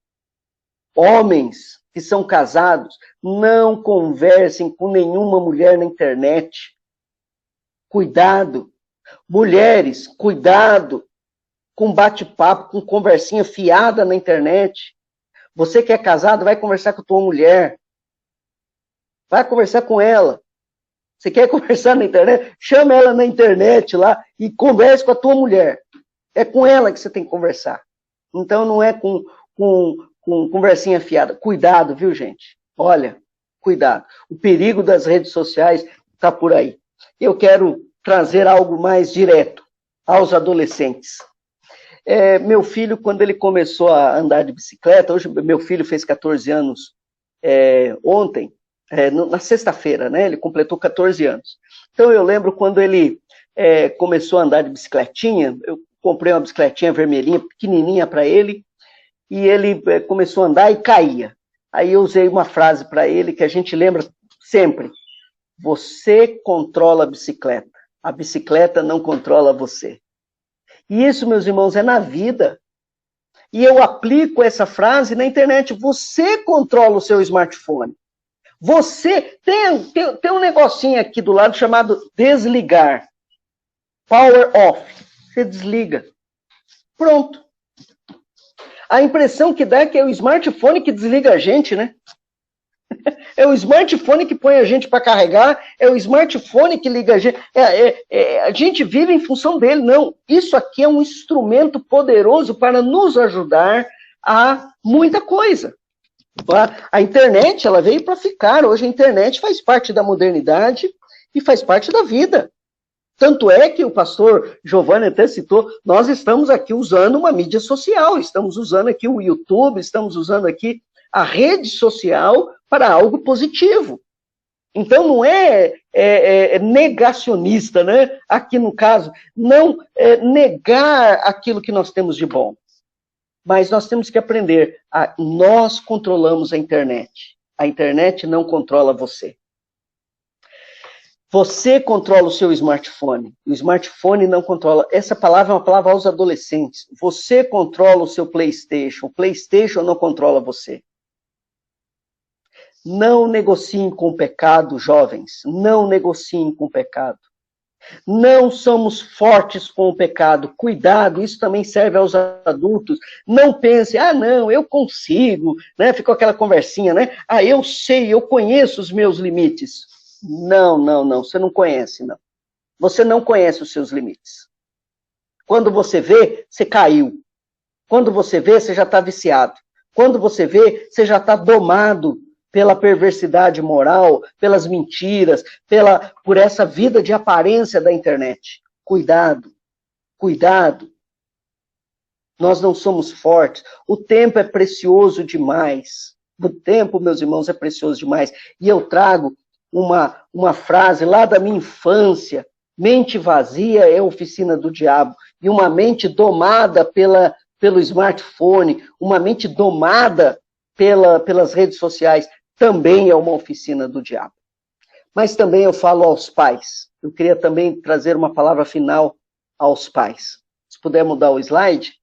Homens que são casados, não conversem com nenhuma mulher na internet. Cuidado. Mulheres, cuidado com bate-papo, com conversinha fiada na internet. Você que é casado, vai conversar com a tua mulher. Vai conversar com ela. Você quer conversar na internet? Chama ela na internet lá e converse com a tua mulher. É com ela que você tem que conversar. Então não é com conversinha fiada. Cuidado, viu, gente? Olha, cuidado. O perigo das redes sociais está por aí. Eu quero trazer algo mais direto aos adolescentes. Meu filho, quando ele começou a andar de bicicleta, hoje meu filho fez 14 anos ontem, na sexta-feira, né? Ele completou 14 anos. Então eu lembro quando ele começou a andar de bicicletinha, eu comprei uma bicicletinha vermelhinha, pequenininha para ele, e ele começou a andar e caía. Aí eu usei uma frase para ele que a gente lembra sempre: você controla a bicicleta não controla você. E isso, meus irmãos, é na vida. E eu aplico essa frase na internet. Você controla o seu smartphone. Você tem um negocinho aqui do lado chamado desligar. Power off. Você desliga. Pronto. A impressão que dá é que é o smartphone que desliga a gente, né? É o smartphone que põe a gente para carregar, é o smartphone que liga a gente. A gente vive em função dele. Não, isso aqui é um instrumento poderoso para nos ajudar a muita coisa. A internet, ela veio para ficar. Hoje a internet faz parte da modernidade e faz parte da vida. Tanto é que o pastor Giovanni até citou, nós estamos aqui usando uma mídia social, estamos usando aqui o YouTube, estamos usando aqui a rede social para algo positivo. Então não é negacionista, né? Aqui no caso, não negar aquilo que nós temos de bom. Mas nós temos que aprender nós controlamos a internet. A internet não controla você. Você controla o seu smartphone. O smartphone não controla. Essa palavra é uma palavra aos adolescentes. Você controla o seu PlayStation. O PlayStation não controla você. Não negociem com o pecado, jovens. Não negociem com o pecado. Não somos fortes com o pecado. Cuidado, isso também serve aos adultos. Não pense, não, eu consigo, né? Ficou aquela conversinha, né? Eu sei, eu conheço os meus limites. Não, você não conhece, não. Você não conhece os seus limites. Quando você vê, você caiu. Quando você vê, você já está viciado. Quando você vê, você já está domado pela perversidade moral, pelas mentiras, por essa vida de aparência da internet. Cuidado, cuidado. Nós não somos fortes. O tempo é precioso demais. O tempo, meus irmãos, é precioso demais. E eu trago uma frase lá da minha infância. Mente vazia é oficina do diabo. E uma mente domada pelo smartphone, uma mente domada pelas redes sociais, também é uma oficina do diabo. Mas também eu falo aos pais. Eu queria também trazer uma palavra final aos pais. Se puder mudar o slide.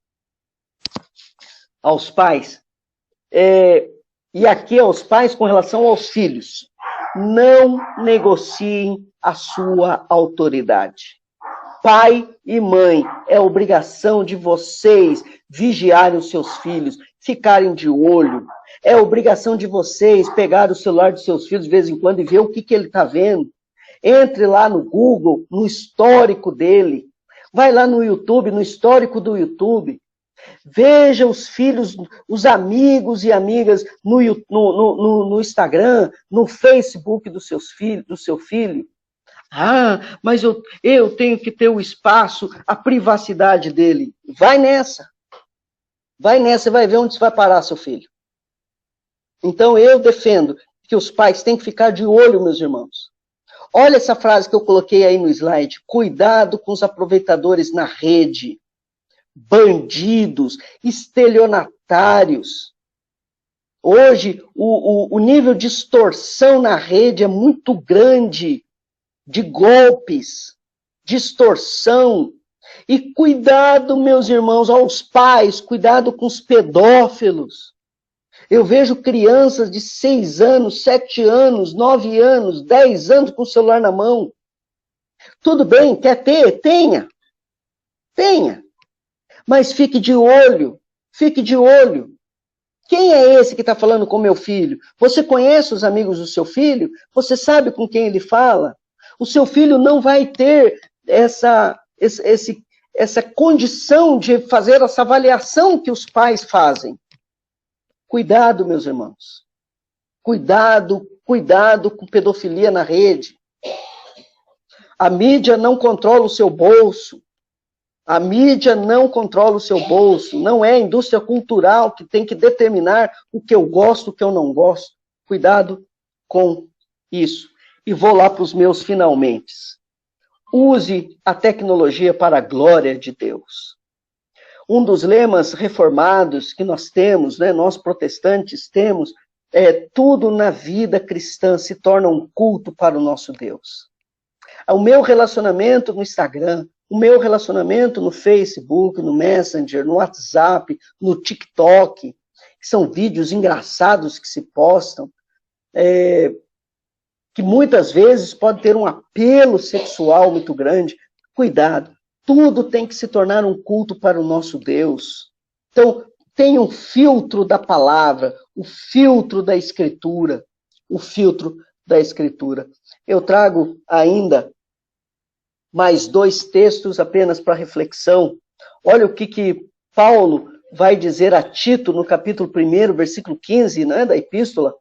Aos pais. E aqui aos pais com relação aos filhos. Não negociem a sua autoridade. Pai e mãe, é obrigação de vocês vigiarem os seus filhos, ficarem de olho. É obrigação de vocês pegar o celular dos seus filhos de vez em quando e ver o que ele está vendo. Entre lá no Google, no histórico dele. Vai lá no YouTube, no histórico do YouTube. Veja os filhos, os amigos e amigas no Instagram, no Facebook do seu filho. Mas eu tenho que ter o espaço, a privacidade dele. Vai nessa. Vai nessa e vai ver onde você vai parar, seu filho. Então eu defendo que os pais têm que ficar de olho, meus irmãos. Olha essa frase que eu coloquei aí no slide. Cuidado com os aproveitadores na rede. Bandidos, estelionatários. Hoje, o nível de extorsão na rede é muito grande. De golpes, de extorsão. E cuidado, meus irmãos, aos pais, cuidado com os pedófilos. Eu vejo crianças de 6 anos, 7 anos, 9 anos, 10 anos com o celular na mão. Tudo bem, quer ter? Tenha. Tenha. Mas fique de olho. Fique de olho. Quem é esse que está falando com meu filho? Você conhece os amigos do seu filho? Você sabe com quem ele fala? O seu filho não vai ter essa condição de fazer essa avaliação que os pais fazem. Cuidado, meus irmãos. Cuidado com pedofilia na rede. A mídia não controla o seu bolso. A mídia não controla o seu bolso. Não é a indústria cultural que tem que determinar o que eu gosto, o que eu não gosto. Cuidado com isso. E vou lá para os meus finalmente. Use a tecnologia para a glória de Deus. Um dos lemas reformados que nós temos, né, nós protestantes temos, tudo na vida cristã se torna um culto para o nosso Deus. O meu relacionamento no Instagram, o meu relacionamento no Facebook, no Messenger, no WhatsApp, no TikTok, que são vídeos engraçados que se postam, que muitas vezes pode ter um apelo sexual muito grande. Cuidado, tudo tem que se tornar um culto para o nosso Deus. Então, tem um filtro da palavra, o filtro da Escritura, o filtro da Escritura. Eu trago ainda mais 2 textos apenas para reflexão. Olha o que Paulo vai dizer a Tito no capítulo 1, versículo 15, né, da epístola.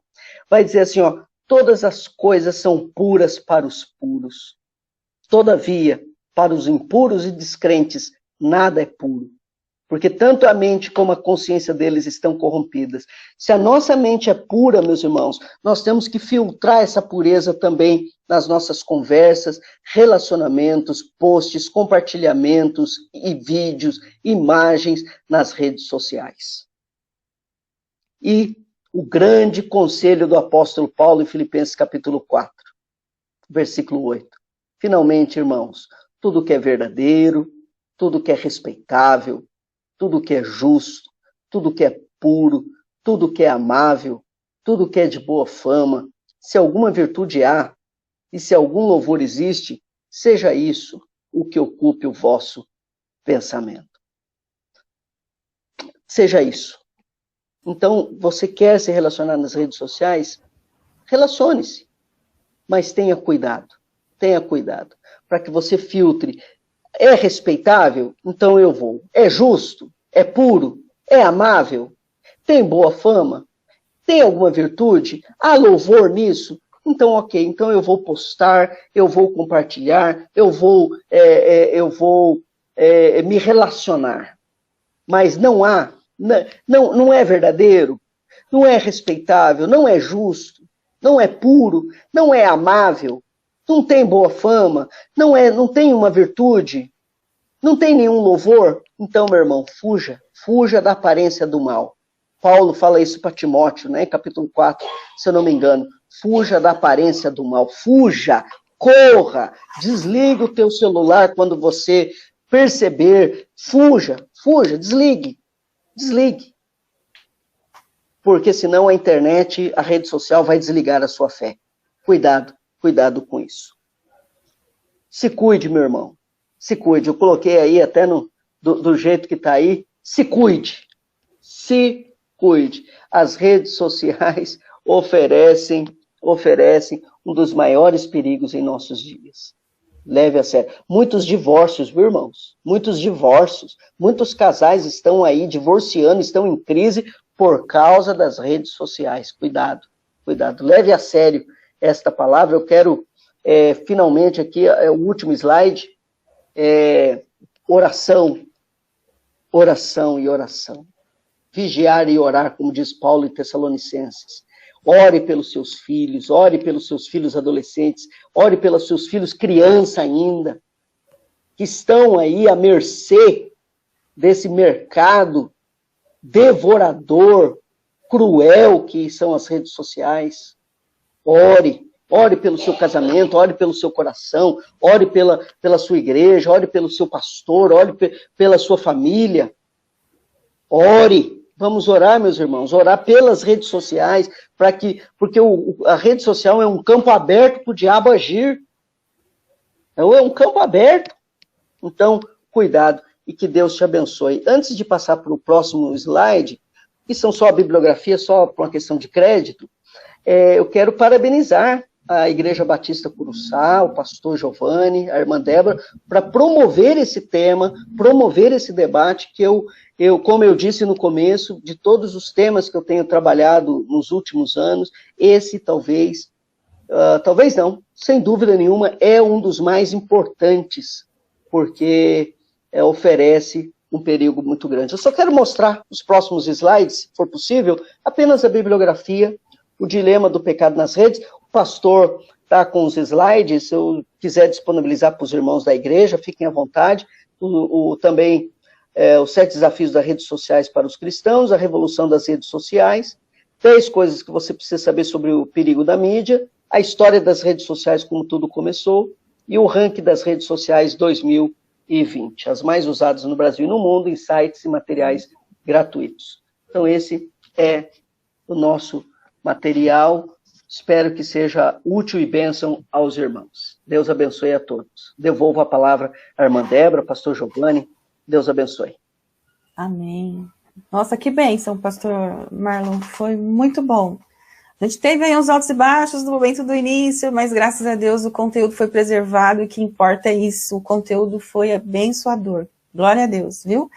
Vai dizer assim, todas as coisas são puras para os puros. Todavia, para os impuros e descrentes, nada é puro. Porque tanto a mente como a consciência deles estão corrompidas. Se a nossa mente é pura, meus irmãos, nós temos que filtrar essa pureza também nas nossas conversas, relacionamentos, posts, compartilhamentos e vídeos, imagens nas redes sociais. E o grande conselho do apóstolo Paulo em Filipenses capítulo 4, versículo 8. Finalmente, irmãos, tudo que é verdadeiro, tudo que é respeitável, tudo que é justo, tudo que é puro, tudo que é amável, tudo que é de boa fama, se alguma virtude há, e se algum louvor existe, seja isso o que ocupe o vosso pensamento. Seja isso. Então, você quer se relacionar nas redes sociais? Relacione-se, mas tenha cuidado, para que você filtre. É respeitável? Então eu vou. É justo? É puro? É amável? Tem boa fama? Tem alguma virtude? Há louvor nisso? Então, ok. Então eu vou postar, eu vou compartilhar, eu vou me relacionar. Mas não há, não é verdadeiro, não é respeitável, não é justo, não é puro, não é amável, não tem boa fama, não tem uma virtude, não tem nenhum louvor. Então, meu irmão, fuja da aparência do mal. Paulo fala isso para Timóteo, né? Em capítulo 4, se eu não me engano. Fuja da aparência do mal. Fuja, corra, desliga o teu celular quando você perceber. Fuja, desligue. Porque senão a internet, a rede social vai desligar a sua fé. Cuidado com isso. Se cuide, meu irmão. Se cuide. Eu coloquei aí até do jeito que está aí. Se cuide. Se cuide. As redes sociais oferecem um dos maiores perigos em nossos dias. Leve a sério. Muitos divórcios, viu, irmãos? Muitos divórcios. Muitos casais estão aí divorciando, estão em crise por causa das redes sociais. Cuidado. Leve a sério esta palavra. Eu quero, finalmente, aqui, o último slide. Oração e oração. Vigiar e orar, como diz Paulo em Tessalonicenses. Ore pelos seus filhos adolescentes, ore pelos seus filhos criança ainda, que estão aí à mercê desse mercado devorador, cruel que são as redes sociais. Ore pelo seu casamento, ore pelo seu coração, ore pela sua igreja, ore pelo seu pastor, ore pela sua família. Ore. Vamos orar, meus irmãos, orar pelas redes sociais, porque a rede social é um campo aberto para o diabo agir. É um campo aberto. Então, cuidado e que Deus te abençoe. Antes de passar para o próximo slide, que são só a bibliografia, só por uma questão de crédito, eu quero parabenizar a Igreja Batista Curuçá, o pastor Giovanni, a irmã Débora, para promover esse tema, promover esse debate que como eu disse no começo, de todos os temas que eu tenho trabalhado nos últimos anos, esse talvez não, sem dúvida nenhuma, é um dos mais importantes, porque oferece um perigo muito grande. Eu só quero mostrar os próximos slides, se for possível, apenas a bibliografia, o dilema do pecado nas redes. O pastor está com os slides, se eu quiser disponibilizar para os irmãos da igreja, fiquem à vontade. Também os 7 desafios das redes sociais para os cristãos, a revolução das redes sociais, 3 coisas que você precisa saber sobre o perigo da mídia, a história das redes sociais, como tudo começou, e o ranking das redes sociais 2020, as mais usadas no Brasil e no mundo, em sites e materiais gratuitos. Então esse é o nosso material. Espero que seja útil e bênção aos irmãos. Deus abençoe a todos. Devolvo a palavra à irmã Débora, pastor Giovanni. Deus abençoe. Amém. Nossa, que bênção, pastor Marlon. Foi muito bom. A gente teve aí uns altos e baixos no momento do início, mas graças a Deus o conteúdo foi preservado e o que importa é isso. O conteúdo foi abençoador. Glória a Deus, viu?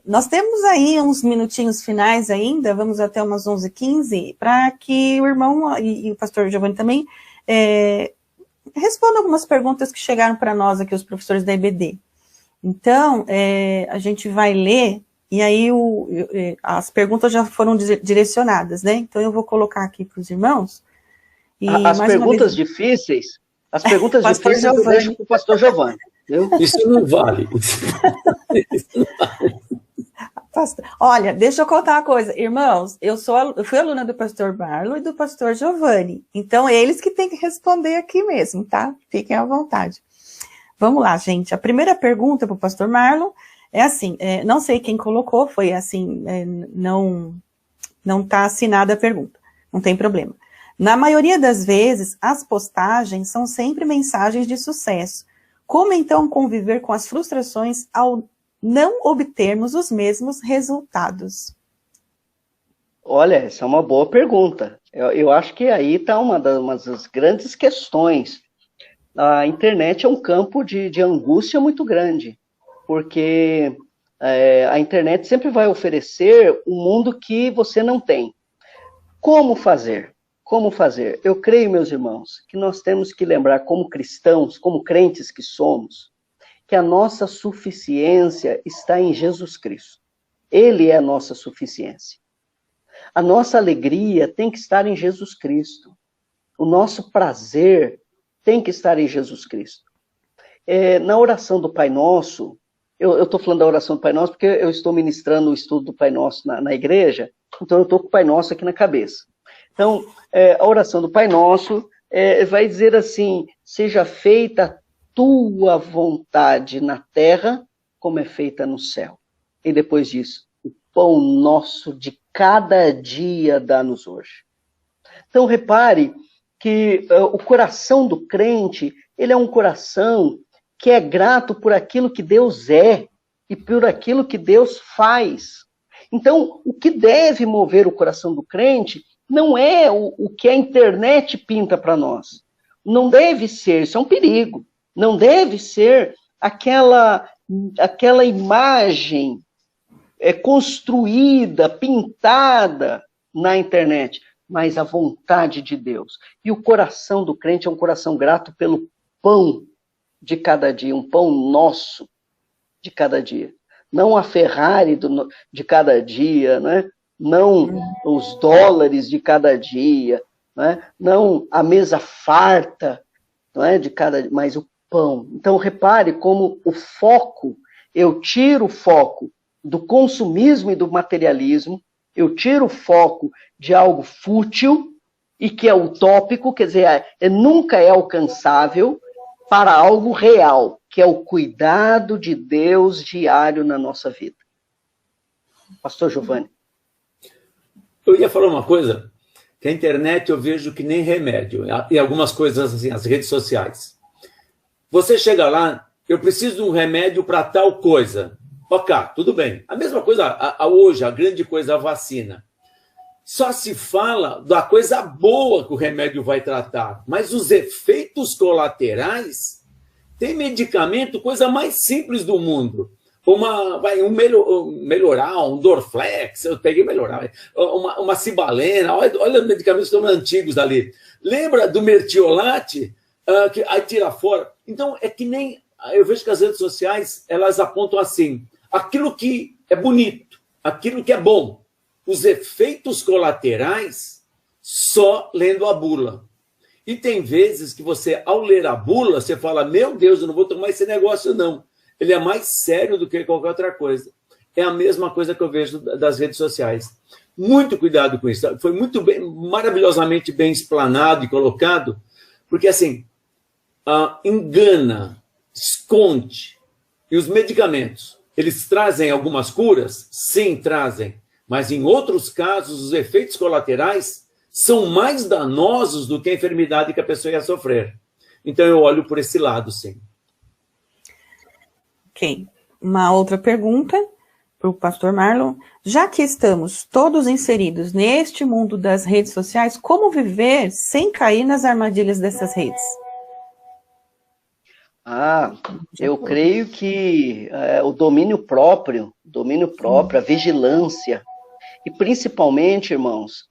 Nós temos aí uns minutinhos finais ainda, vamos até umas 11h15, para que o irmão e o pastor Giovanni também respondam algumas perguntas que chegaram para nós aqui, os professores da EBD. Então, a gente vai ler, e aí as perguntas já foram direcionadas, né? Então, eu vou colocar aqui para os irmãos. E as mais perguntas uma vez... difíceis, as perguntas Pastor difíceis eu Giovanni. deixo para o pastor Giovanni. Viu? Isso não vale. Olha, deixa eu contar uma coisa. Irmãos, eu fui aluna do pastor Marlon e do pastor Giovanni. Então, eles que têm que responder aqui mesmo, tá? Fiquem à vontade. Vamos lá, gente. A primeira pergunta para o pastor Marlon é assim, não sei quem colocou, foi assim, não está assinada a pergunta, não tem problema. Na maioria das vezes, as postagens são sempre mensagens de sucesso. Como então conviver com as frustrações ao não obtermos os mesmos resultados? Olha, essa é uma boa pergunta. Eu acho que aí está uma das grandes questões. A internet é um campo de angústia muito grande, porque a internet sempre vai oferecer um mundo que você não tem. Como fazer? Como fazer? Eu creio, meus irmãos, que nós temos que lembrar, como cristãos, como crentes que somos, que a nossa suficiência está em Jesus Cristo. Ele é a nossa suficiência. A nossa alegria tem que estar em Jesus Cristo. O nosso prazer tem que estar em Jesus Cristo. Na oração do Pai Nosso, eu estou falando da oração do Pai Nosso porque eu estou ministrando o estudo do Pai Nosso na igreja, então eu estou com o Pai Nosso aqui na cabeça. Então, a oração do Pai Nosso vai dizer assim, seja feita a tua vontade na terra, como é feita no céu. E depois disso, o pão nosso de cada dia dá-nos hoje. Então, repare que o coração do crente, ele é um coração que é grato por aquilo que Deus é e por aquilo que Deus faz. Então, o que deve mover o coração do crente não é o que a internet pinta para nós. Não deve ser, isso é um perigo, não deve ser aquela imagem construída, pintada na internet, mas a vontade de Deus. E o coração do crente é um coração grato pelo pão de cada dia, um pão nosso de cada dia. Não a Ferrari de cada dia, né? Não os dólares de cada dia, né? Não a mesa farta, não é? De cada dia, mas o pão. Então repare como o foco, eu tiro o foco do consumismo e do materialismo, eu tiro o foco de algo fútil e que é utópico, quer dizer, nunca é alcançável, para algo real, que é o cuidado de Deus diário na nossa vida. Pastor Giovanni. Eu ia falar uma coisa, que a internet eu vejo que nem remédio, e algumas coisas assim, as redes sociais. Você chega lá, eu preciso de um remédio para tal coisa. Ok, tudo bem. A mesma coisa hoje, a grande coisa, a vacina. Só se fala da coisa boa que o remédio vai tratar, mas os efeitos colaterais, tem medicamento, coisa mais simples do mundo. Melhorar, um Dorflex, eu peguei melhorar, uma Cibalena, olha os medicamentos que estão antigos ali. Lembra do Mertiolate? Que aí tira fora. Então, é que nem... Eu vejo que as redes sociais, elas apontam assim, aquilo que é bonito, aquilo que é bom. Os efeitos colaterais, só lendo a bula. E tem vezes que você, ao ler a bula, você fala, meu Deus, eu não vou tomar esse negócio, não. Ele é mais sério do que qualquer outra coisa. É a mesma coisa que eu vejo das redes sociais. Muito cuidado com isso. Foi muito bem, maravilhosamente bem explanado e colocado, porque assim, engana, esconde. E os medicamentos, eles trazem algumas curas? Sim, trazem. Mas em outros casos, os efeitos colaterais são mais danosos do que a enfermidade que a pessoa ia sofrer. Então eu olho por esse lado, sim. Ok. Uma outra pergunta para o pastor Marlon. Já que estamos todos inseridos neste mundo das redes sociais, como viver sem cair nas armadilhas dessas redes? Eu creio que o domínio próprio, a vigilância, e principalmente, irmãos,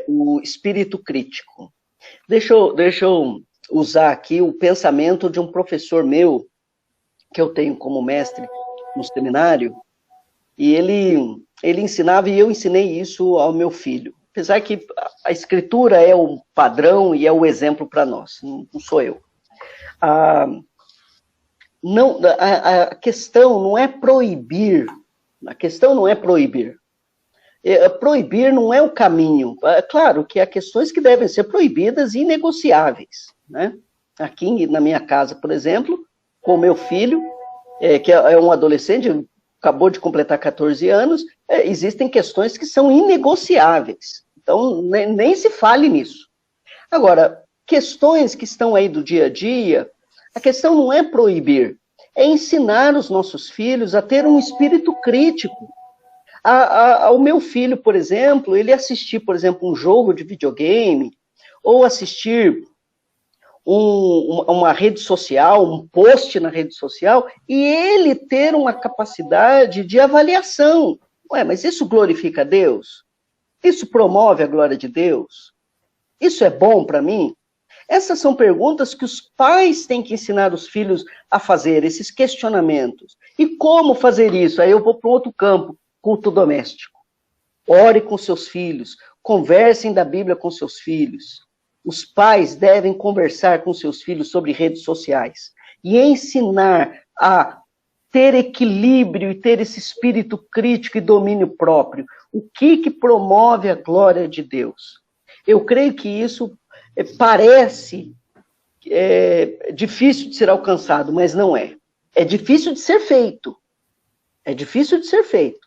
o espírito crítico. Deixa eu usar aqui o pensamento de um professor meu, que eu tenho como mestre no seminário, e ele ensinava, e eu ensinei isso ao meu filho. Apesar que a escritura é o padrão e é o exemplo para nós, não sou eu. A questão não é proibir, a questão não é proibir. Proibir não é o caminho. É claro que há questões que devem ser proibidas e inegociáveis, né? Aqui na minha casa, por exemplo, com o meu filho, que é um adolescente, acabou de completar 14 anos, existem questões que são inegociáveis. Então, nem se fale nisso. Agora, questões que estão aí do dia a dia, a questão não é proibir, é ensinar os nossos filhos a ter um espírito crítico. Ao meu filho, por exemplo, ele assistir, por exemplo, um jogo de videogame, ou assistir uma rede social, um post na rede social, e ele ter uma capacidade de avaliação. Ué, mas isso glorifica a Deus? Isso promove a glória de Deus? Isso é bom para mim? Essas são perguntas que os pais têm que ensinar os filhos a fazer, esses questionamentos. E como fazer isso? Aí eu vou para um outro campo, culto doméstico. Ore com seus filhos, conversem da Bíblia com seus filhos. Os pais devem conversar com seus filhos sobre redes sociais e ensinar a ter equilíbrio e ter esse espírito crítico e domínio próprio. O que promove a glória de Deus? Eu creio que isso parece difícil de ser alcançado, mas não é. É difícil de ser feito. É difícil de ser feito.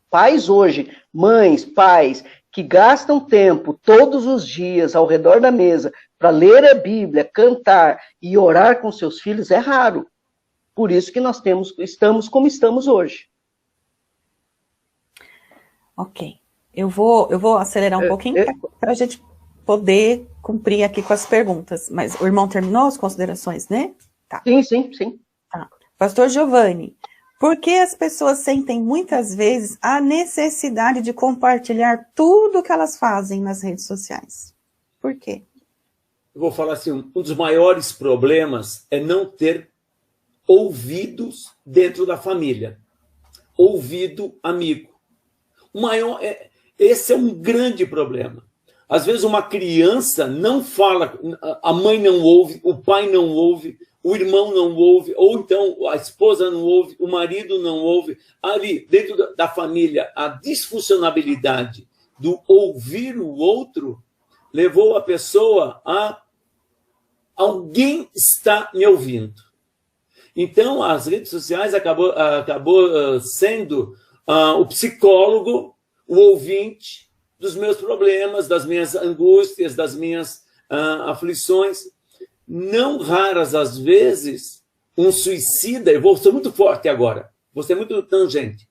Pais hoje, mães, pais, que gastam tempo todos os dias ao redor da mesa para ler a Bíblia, cantar e orar com seus filhos, é raro. Por isso que nós estamos como estamos hoje. Ok. Eu vou acelerar um pouquinho para a gente poder cumprir aqui com as perguntas. Mas o irmão terminou as considerações, né? Tá. Sim. Tá. Pastor Giovanni, por que as pessoas sentem muitas vezes a necessidade de compartilhar tudo que elas fazem nas redes sociais? Por quê? Eu vou falar assim, um dos maiores problemas é não ter ouvidos dentro da família. Ouvido amigo. Esse é um grande problema. Às vezes uma criança não fala, a mãe não ouve, o pai não ouve, o irmão não ouve, ou então a esposa não ouve, o marido não ouve. Ali, dentro da família, a disfuncionalidade do ouvir o outro levou a pessoa a alguém está me ouvindo. Então, as redes sociais acabou sendo o psicólogo, o ouvinte dos meus problemas, das minhas angústias, das minhas aflições. Não raras as vezes, um suicida, eu vou ser muito forte agora, vou ser muito tangente.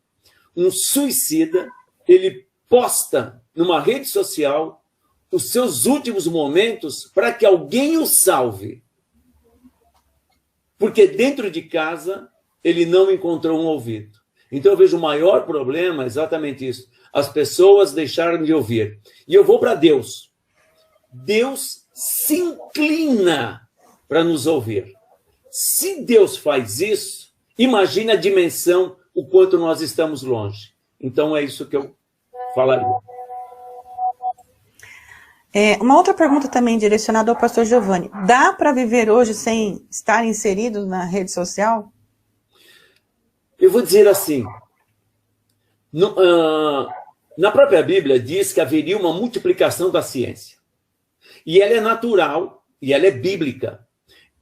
Um suicida, ele posta numa rede social os seus últimos momentos para que alguém o salve. Porque dentro de casa ele não encontrou um ouvido. Então eu vejo o maior problema exatamente isso. As pessoas deixaram de ouvir. E eu vou para Deus. Deus se inclina para nos ouvir. Se Deus faz isso, imagine a dimensão, o quanto nós estamos longe. Então é isso que eu falaria. Uma outra pergunta também direcionada ao pastor Giovanni. Dá para viver hoje sem estar inserido na rede social? Eu vou dizer assim, na própria Bíblia diz que haveria uma multiplicação da ciência. E ela é natural, e ela é bíblica.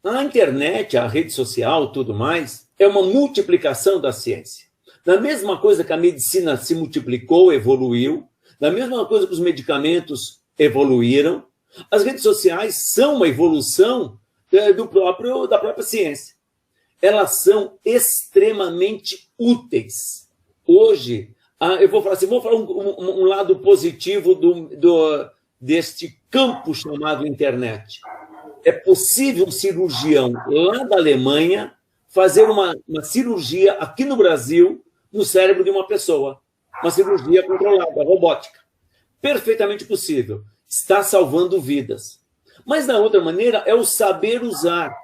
A internet, a rede social, tudo mais, é uma multiplicação da ciência. Da mesma coisa que a medicina se multiplicou, evoluiu, da mesma coisa que os medicamentos evoluíram, as redes sociais são uma evolução da própria ciência. Elas são extremamente úteis. Hoje, eu vou falar assim, vou falar um lado positivo deste campo chamado internet. É possível um cirurgião lá da Alemanha fazer uma cirurgia aqui no Brasil no cérebro de uma pessoa. Uma cirurgia controlada, robótica. Perfeitamente possível. Está salvando vidas. Mas, da outra maneira, é o saber usar.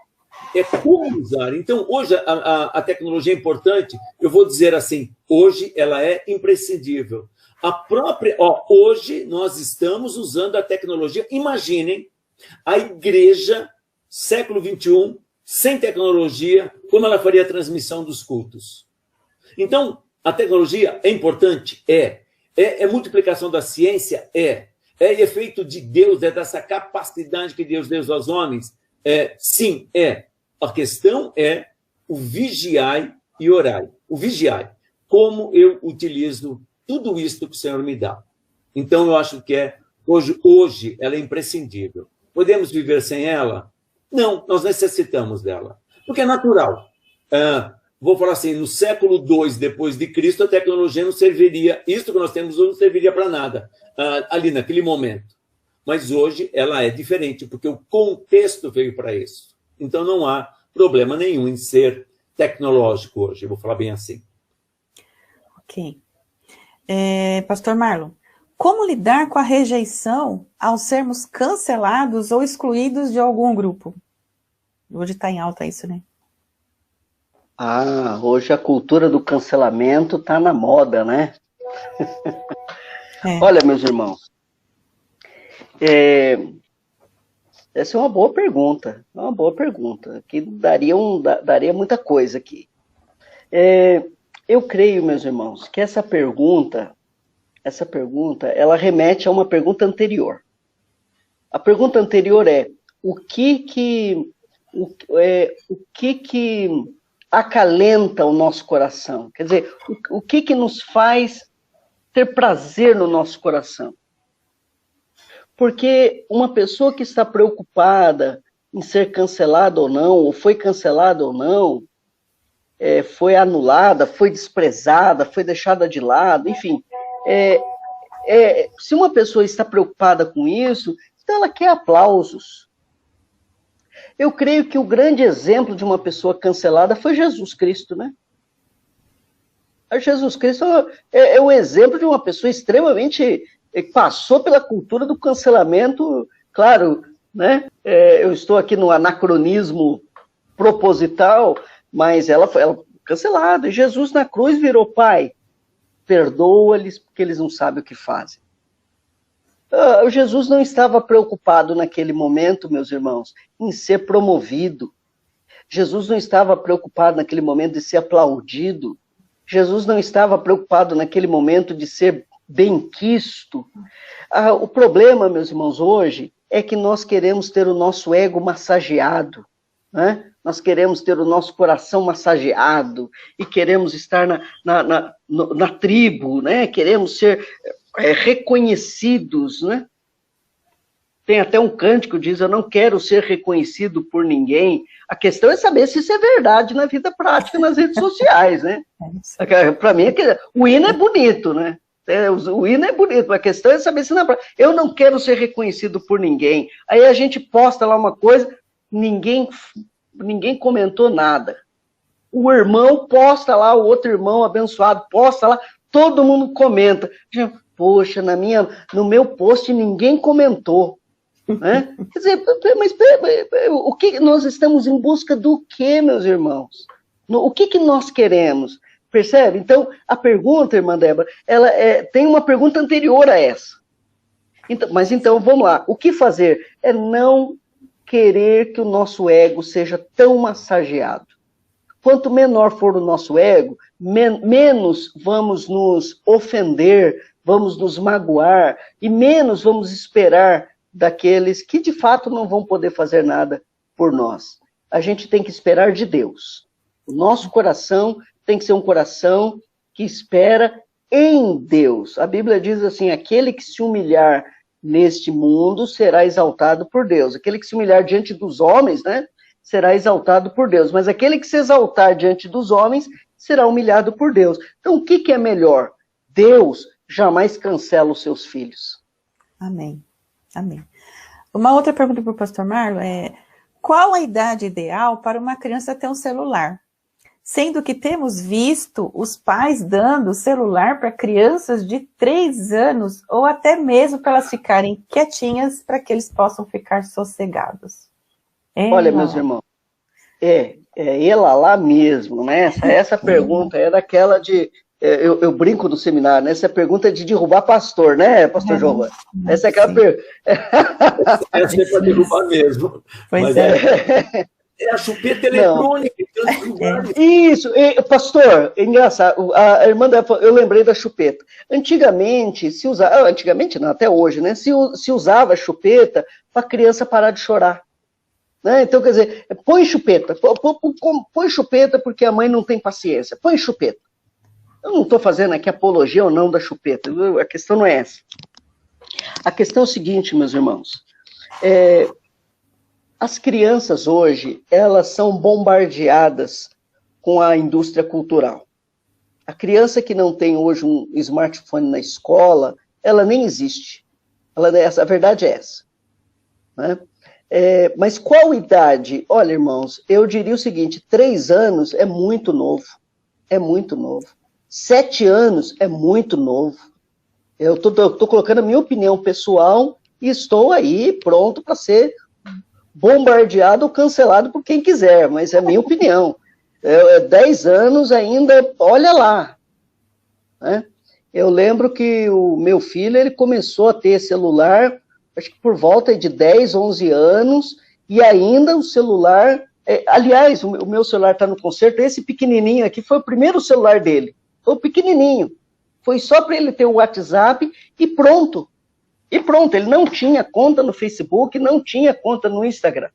é como usar. Então, hoje a tecnologia é importante, eu vou dizer assim, hoje ela é imprescindível. Hoje nós estamos usando a tecnologia, imaginem a igreja, século XXI, sem tecnologia, como ela faria a transmissão dos cultos. Então, a tecnologia é importante? É multiplicação da ciência? É efeito de Deus, é dessa capacidade que Deus deu aos homens? Sim, é. A questão é o vigiai e orai. O vigiai. Como eu utilizo tudo isso que o Senhor me dá. Então, eu acho que hoje ela é imprescindível. Podemos viver sem ela? Não, nós necessitamos dela. Porque é natural. Vou falar assim, no século II depois de Cristo, a tecnologia não serviria, isso que nós temos hoje não serviria para nada, ali naquele momento. Mas hoje ela é diferente, porque o contexto veio para isso. Então não há problema nenhum em ser tecnológico hoje, eu vou falar bem assim. Ok. Pastor Marlon, como lidar com a rejeição ao sermos cancelados ou excluídos de algum grupo? Hoje está em alta isso, né? Hoje a cultura do cancelamento está na moda, né? Olha, meus irmãos, essa é uma boa pergunta, que daria muita coisa aqui. Eu creio, meus irmãos, que essa pergunta, ela remete a uma pergunta anterior. A pergunta anterior é, o que acalenta o nosso coração? Quer dizer, o que nos faz ter prazer no nosso coração? Porque uma pessoa que está preocupada em ser cancelada ou não, ou foi cancelada ou não, foi anulada, foi desprezada, foi deixada de lado, enfim. Se uma pessoa está preocupada com isso, então ela quer aplausos. Eu creio que o grande exemplo de uma pessoa cancelada foi Jesus Cristo, né? Jesus Cristo é o exemplo de uma pessoa extremamente... que passou pela cultura do cancelamento, claro, né? Eu estou aqui no anacronismo proposital, mas ela foi cancelada. E Jesus na cruz virou: Pai, perdoa-lhes porque eles não sabem o que fazem. Jesus não estava preocupado naquele momento, meus irmãos, em ser promovido. Jesus não estava preocupado naquele momento de ser aplaudido. Jesus não estava preocupado naquele momento de ser benquisto. O problema, meus irmãos, hoje é que nós queremos ter o nosso ego massageado, né? Nós queremos ter o nosso coração massageado e queremos estar na tribo, né? Queremos ser reconhecidos, né? Tem até um cântico que diz: eu não quero ser reconhecido por ninguém. A questão é saber se isso é verdade na vida prática, nas redes sociais, né? Para mim, o hino é bonito, né? O hino é bonito, a questão é saber se na prática. Eu não quero ser reconhecido por ninguém. Aí a gente posta lá uma coisa, ninguém comentou nada. O irmão posta lá, o outro irmão abençoado posta lá, todo mundo comenta. Poxa, no meu post ninguém comentou. Né? Quer dizer, mas o que nós estamos em busca do que, meus irmãos? O que nós queremos? Percebe? Então, a pergunta, irmã Débora, ela tem uma pergunta anterior a essa. Mas então, vamos lá. O que fazer? É não querer que o nosso ego seja tão massageado. Quanto menor for o nosso ego, menos vamos nos ofender, vamos nos magoar, e menos vamos esperar daqueles que de fato não vão poder fazer nada por nós. A gente tem que esperar de Deus. O nosso coração tem que ser um coração que espera em Deus. A Bíblia diz assim: aquele que se humilhar neste mundo será exaltado por Deus. Aquele que se humilhar diante dos homens, né, será exaltado por Deus. Mas aquele que se exaltar diante dos homens será humilhado por Deus. Então, o que é melhor? Deus jamais cancela os seus filhos. Amém. Amém. Uma outra pergunta para o pastor Marlon é: qual a idade ideal para uma criança ter um celular? Sendo que temos visto os pais dando celular para crianças de 3 anos, ou até mesmo para elas ficarem quietinhas, para que eles possam ficar sossegados. Olha, meus irmãos, ela lá mesmo, né? Essa pergunta é daquela de... Eu brinco no seminário, né? Essa pergunta é de derrubar pastor, né, pastor Giovanni? Essa é aquela pergunta. Essa é para derrubar mesmo. Pois Mas é a chupeta eletrônica. Isso, pastor, é engraçado, a irmã dela falou, eu lembrei da chupeta. Antigamente, se usava, antigamente não, até hoje, né? Se usava a chupeta para a criança parar de chorar. Né? Então, quer dizer, põe chupeta porque a mãe não tem paciência, põe chupeta. Eu não estou fazendo aqui apologia ou não da chupeta, a questão não é essa. A questão é o seguinte, meus irmãos, as crianças hoje, elas são bombardeadas com a indústria cultural. A criança que não tem hoje um smartphone na escola, ela nem existe. A verdade é essa. Né? Mas qual idade? Olha, irmãos, eu diria o seguinte, 3 anos é muito novo. É muito novo. 7 anos é muito novo. Eu estou colocando a minha opinião pessoal e estou aí pronto para ser bombardeado ou cancelado por quem quiser, mas é a minha opinião. 10 anos ainda, olha lá. Né? Eu lembro que o meu filho ele começou a ter celular, acho que por volta de 10, 11 anos, e ainda o celular... aliás, o meu celular está no concerto, esse pequenininho aqui foi o primeiro celular dele. Foi pequenininho. Foi só para ele ter o WhatsApp e pronto. E pronto, ele não tinha conta no Facebook, não tinha conta no Instagram.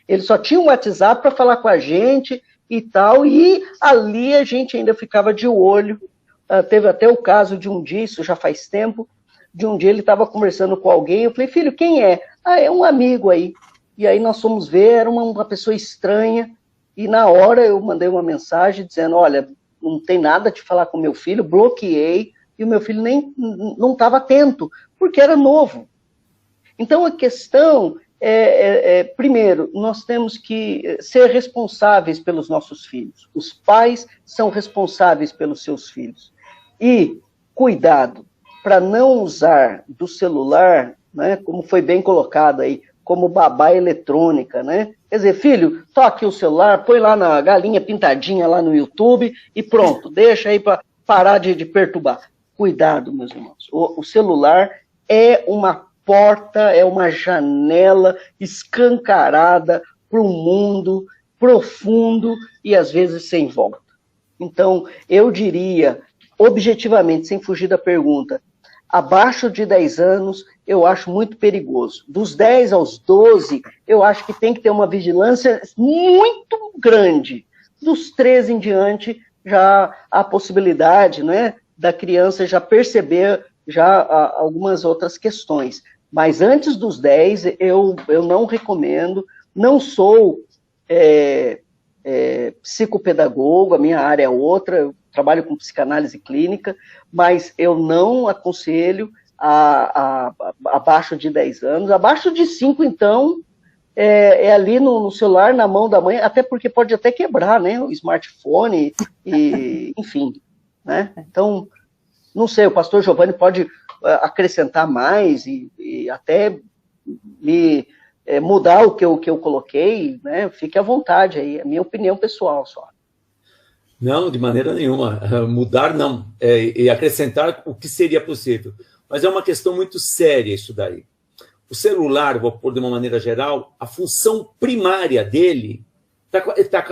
Ele só tinha o WhatsApp para falar com a gente e tal, e ali a gente ainda ficava de olho. Teve até o caso de um dia, isso já faz tempo, de um dia ele estava conversando com alguém, eu falei, filho, quem é? É um amigo aí. E aí nós fomos ver, era uma pessoa estranha, e na hora eu mandei uma mensagem dizendo, olha, não tem nada de falar com meu filho, bloqueei, e o meu filho nem não estava atento, porque era novo. Então a questão primeiro, nós temos que ser responsáveis pelos nossos filhos. Os pais são responsáveis pelos seus filhos. E cuidado para não usar do celular, né, como foi bem colocado aí, como babá eletrônica, né? Quer dizer, filho, toque o celular, põe lá na galinha pintadinha lá no YouTube e pronto, deixa aí para parar de perturbar. Cuidado, meus irmãos. O celular é uma porta, é uma janela escancarada para um mundo profundo e às vezes sem volta. Então, eu diria, objetivamente, sem fugir da pergunta, abaixo de 10 anos, eu acho muito perigoso. Dos 10 aos 12, eu acho que tem que ter uma vigilância muito grande. Dos 13 em diante, já há a possibilidade, né, da criança já perceber já algumas outras questões. Mas antes dos 10, eu não recomendo, não sou psicopedagogo, a minha área é outra, eu trabalho com psicanálise clínica, mas eu não aconselho abaixo de 10 anos. Abaixo de 5, então, ali no celular, na mão da mãe, até porque pode até quebrar, né, o smartphone, enfim. Né? Então, não sei, o pastor Giovanni pode acrescentar mais e até me mudar o que eu coloquei, né? Fique à vontade aí, é a minha opinião pessoal só. Não, de maneira nenhuma. Mudar não, e acrescentar o que seria possível. Mas é uma questão muito séria isso daí. O celular, vou pôr de uma maneira geral, a função primária dele está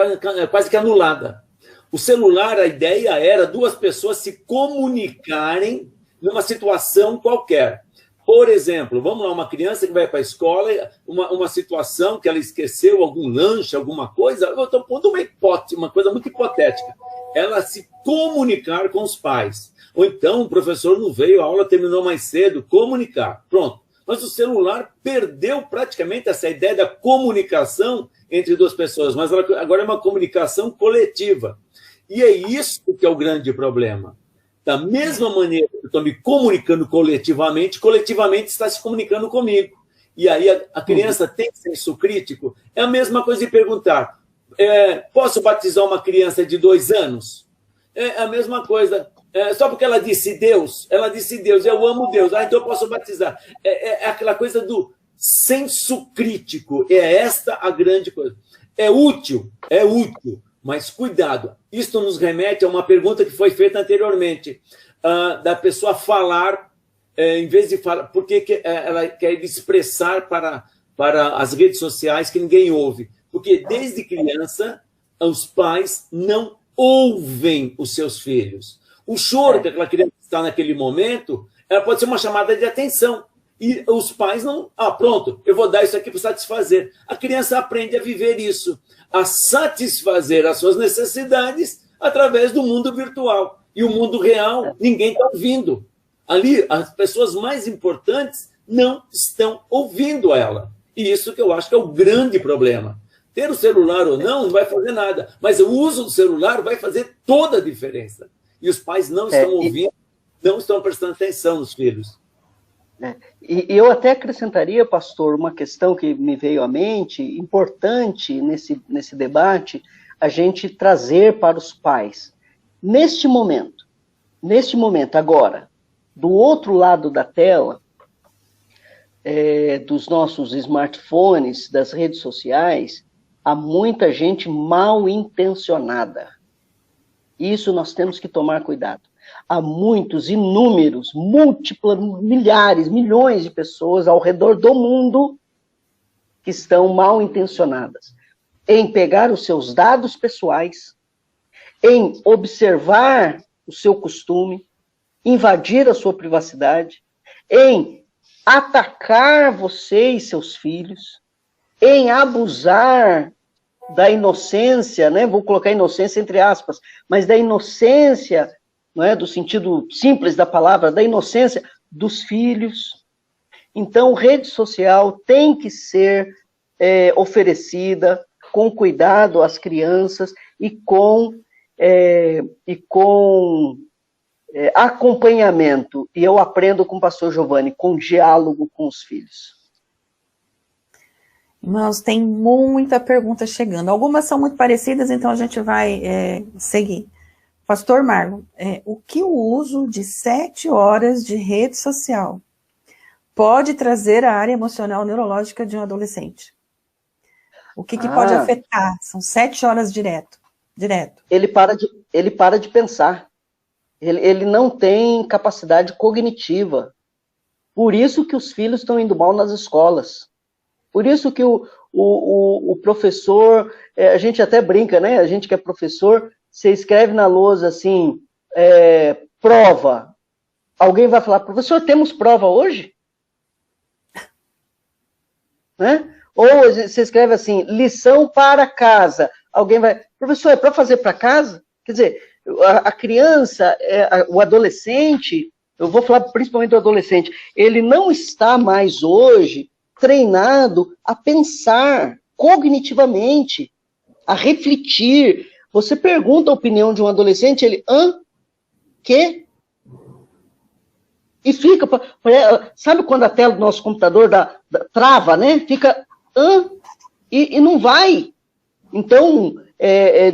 quase que anulada. O celular, a ideia era 2 pessoas se comunicarem numa situação qualquer. Por exemplo, vamos lá, uma criança que vai para a escola, uma situação que ela esqueceu, algum lanche, alguma coisa, eu estou pondo uma hipótese, uma coisa muito hipotética. Ela se comunicar com os pais. Ou então o professor não veio, a aula terminou mais cedo, comunicar. Pronto. Mas o celular perdeu praticamente essa ideia da comunicação entre 2 pessoas, mas agora é uma comunicação coletiva. E é isso que é o grande problema. Da mesma maneira que eu estou me comunicando coletivamente está se comunicando comigo. E aí a criança tem senso crítico. É a mesma coisa de perguntar, posso batizar uma criança de 2 anos? É a mesma coisa. Só porque ela disse Deus, eu amo Deus, então eu posso batizar. É aquela coisa do senso crítico. É esta a grande coisa. É útil, mas cuidado. Isto nos remete a uma pergunta que foi feita anteriormente, da pessoa falar, em vez de falar, porque ela quer expressar para as redes sociais que ninguém ouve. Porque desde criança, os pais não ouvem os seus filhos. O choro que aquela criança está naquele momento, ela pode ser uma chamada de atenção. E os pais não... pronto, eu vou dar isso aqui para satisfazer. A criança aprende a viver isso, a satisfazer as suas necessidades através do mundo virtual. E o mundo real, ninguém está ouvindo. Ali, as pessoas mais importantes não estão ouvindo ela. E isso que eu acho que é o grande problema. Ter o celular ou não vai fazer nada, mas o uso do celular vai fazer toda a diferença. E os pais não estão ouvindo, não estão prestando atenção nos filhos. E eu até acrescentaria, pastor, uma questão que me veio à mente, importante nesse debate, a gente trazer para os pais. Neste momento agora, do outro lado da tela, dos nossos smartphones, das redes sociais, há muita gente mal intencionada. Isso nós temos que tomar cuidado. Há muitos, inúmeros, múltiplas, milhares, milhões de pessoas ao redor do mundo que estão mal intencionadas em pegar os seus dados pessoais, em observar o seu costume, invadir a sua privacidade, em atacar você e seus filhos, em abusar da inocência, né? Vou colocar inocência entre aspas, mas da inocência, não é, do sentido simples da palavra, da inocência dos filhos. Então, rede social tem que ser oferecida com cuidado às crianças e com acompanhamento. E eu aprendo com o pastor Giovanni, com diálogo com os filhos. Irmãos, tem muita pergunta chegando. Algumas são muito parecidas, então a gente vai seguir. Pastor Marlon, o que o uso de 7 horas de rede social pode trazer à área emocional neurológica de um adolescente? O que pode afetar? São 7 horas direto. Ele para de pensar. Ele não tem capacidade cognitiva. Por isso que os filhos estão indo mal nas escolas. Por isso que o professor, a gente até brinca, né? A gente que é professor, você escreve na lousa assim, prova. Alguém vai falar, professor, temos prova hoje? Né? Ou você escreve assim, lição para casa. Alguém vai, professor, é para fazer para casa? Quer dizer, a criança, o adolescente, eu vou falar principalmente do adolescente, ele não está mais hoje treinado a pensar cognitivamente, a refletir. Você pergunta a opinião de um adolescente, ele, quê? E fica, sabe quando a tela do nosso computador trava, né? Fica, e não vai. Então,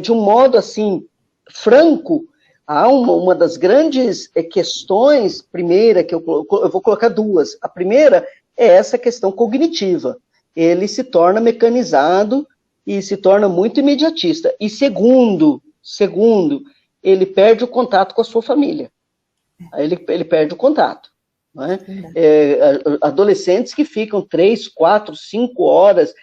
de um modo assim, franco, há uma das grandes questões, primeira, que eu vou colocar duas. A primeira é essa questão cognitiva. Ele se torna mecanizado e se torna muito imediatista. E segundo, ele perde o contato com a sua família. Aí ele perde o contato. Não é? Adolescentes que ficam 3, 4, 5 horas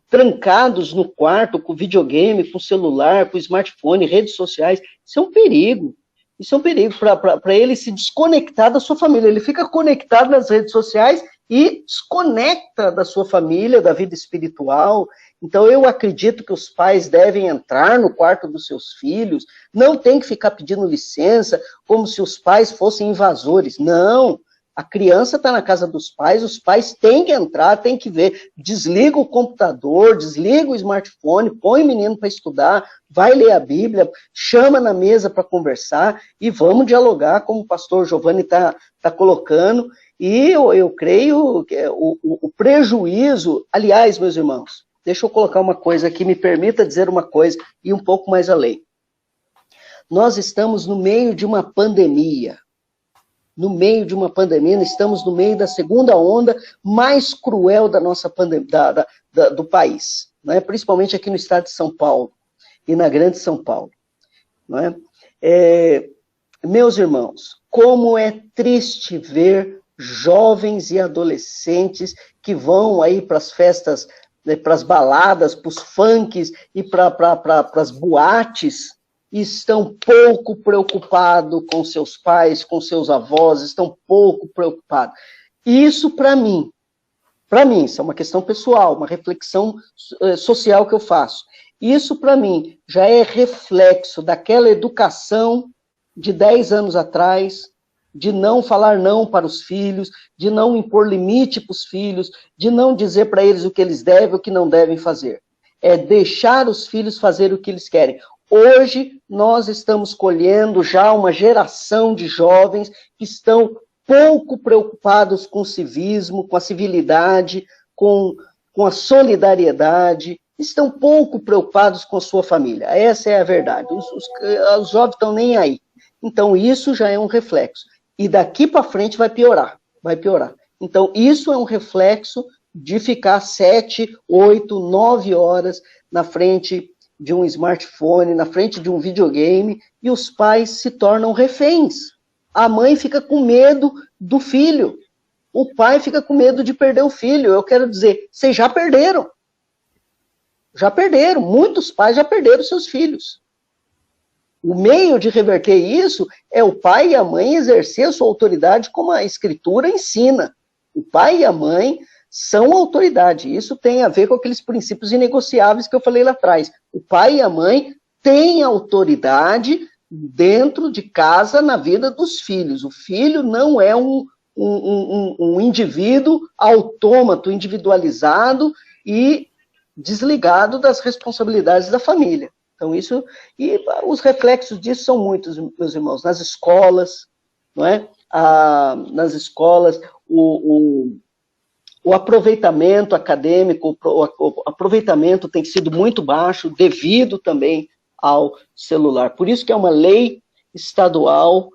trancados no quarto com videogame, com celular, com smartphone, redes sociais, isso é um perigo. Isso é um perigo para ele se desconectar da sua família. Ele fica conectado nas redes sociais e desconecta da sua família, da vida espiritual. Então eu acredito que os pais devem entrar no quarto dos seus filhos, não tem que ficar pedindo licença, como se os pais fossem invasores. Não, a criança está na casa dos pais, os pais têm que entrar, têm que ver, desliga o computador, desliga o smartphone, põe o menino para estudar, vai ler a Bíblia, chama na mesa para conversar e vamos dialogar, como o pastor Giovanni está colocando. E eu creio que o prejuízo, aliás, meus irmãos, deixa eu colocar uma coisa aqui, me permita dizer uma coisa e um pouco mais além. Nós estamos no meio de uma pandemia. Estamos no meio da segunda onda mais cruel da nossa pandemia, do país. não é? Principalmente aqui no estado de São Paulo e na grande São Paulo. Não é? Meus irmãos, como é triste ver jovens e adolescentes que vão aí para as festas, né, para as baladas, para os funks e para as boates, e estão pouco preocupados com seus pais, com seus avós, estão pouco preocupados. Isso, para mim, isso é uma questão pessoal, uma reflexão social que eu faço. Isso, para mim, já é reflexo daquela educação de 10 anos atrás, de não falar não para os filhos, de não impor limite para os filhos, de não dizer para eles o que eles devem e o que não devem fazer. É deixar os filhos fazer o que eles querem. Hoje, nós estamos colhendo já uma geração de jovens que estão pouco preocupados com o civismo, com a civilidade, com a solidariedade, estão pouco preocupados com a sua família. Essa é a verdade. Os jovens estão nem aí. Então, isso já é um reflexo. E daqui para frente vai piorar, vai piorar. Então, isso é um reflexo de ficar 7, 8, 9 horas na frente de um smartphone, na frente de um videogame, e os pais se tornam reféns. A mãe fica com medo do filho. O pai fica com medo de perder o filho. Eu quero dizer, vocês já perderam. Já perderam. Muitos pais já perderam seus filhos. O meio de reverter isso é o pai e a mãe exercer a sua autoridade como a Escritura ensina. O pai e a mãe são autoridade. Isso tem a ver com aqueles princípios inegociáveis que eu falei lá atrás. O pai e a mãe têm autoridade dentro de casa na vida dos filhos. O filho não é um indivíduo autômato, individualizado e desligado das responsabilidades da família. Então isso, e os reflexos disso são muitos, meus irmãos, nas escolas, não é? Nas escolas, o aproveitamento acadêmico, o aproveitamento tem sido muito baixo, devido também ao celular. Por isso que é uma lei estadual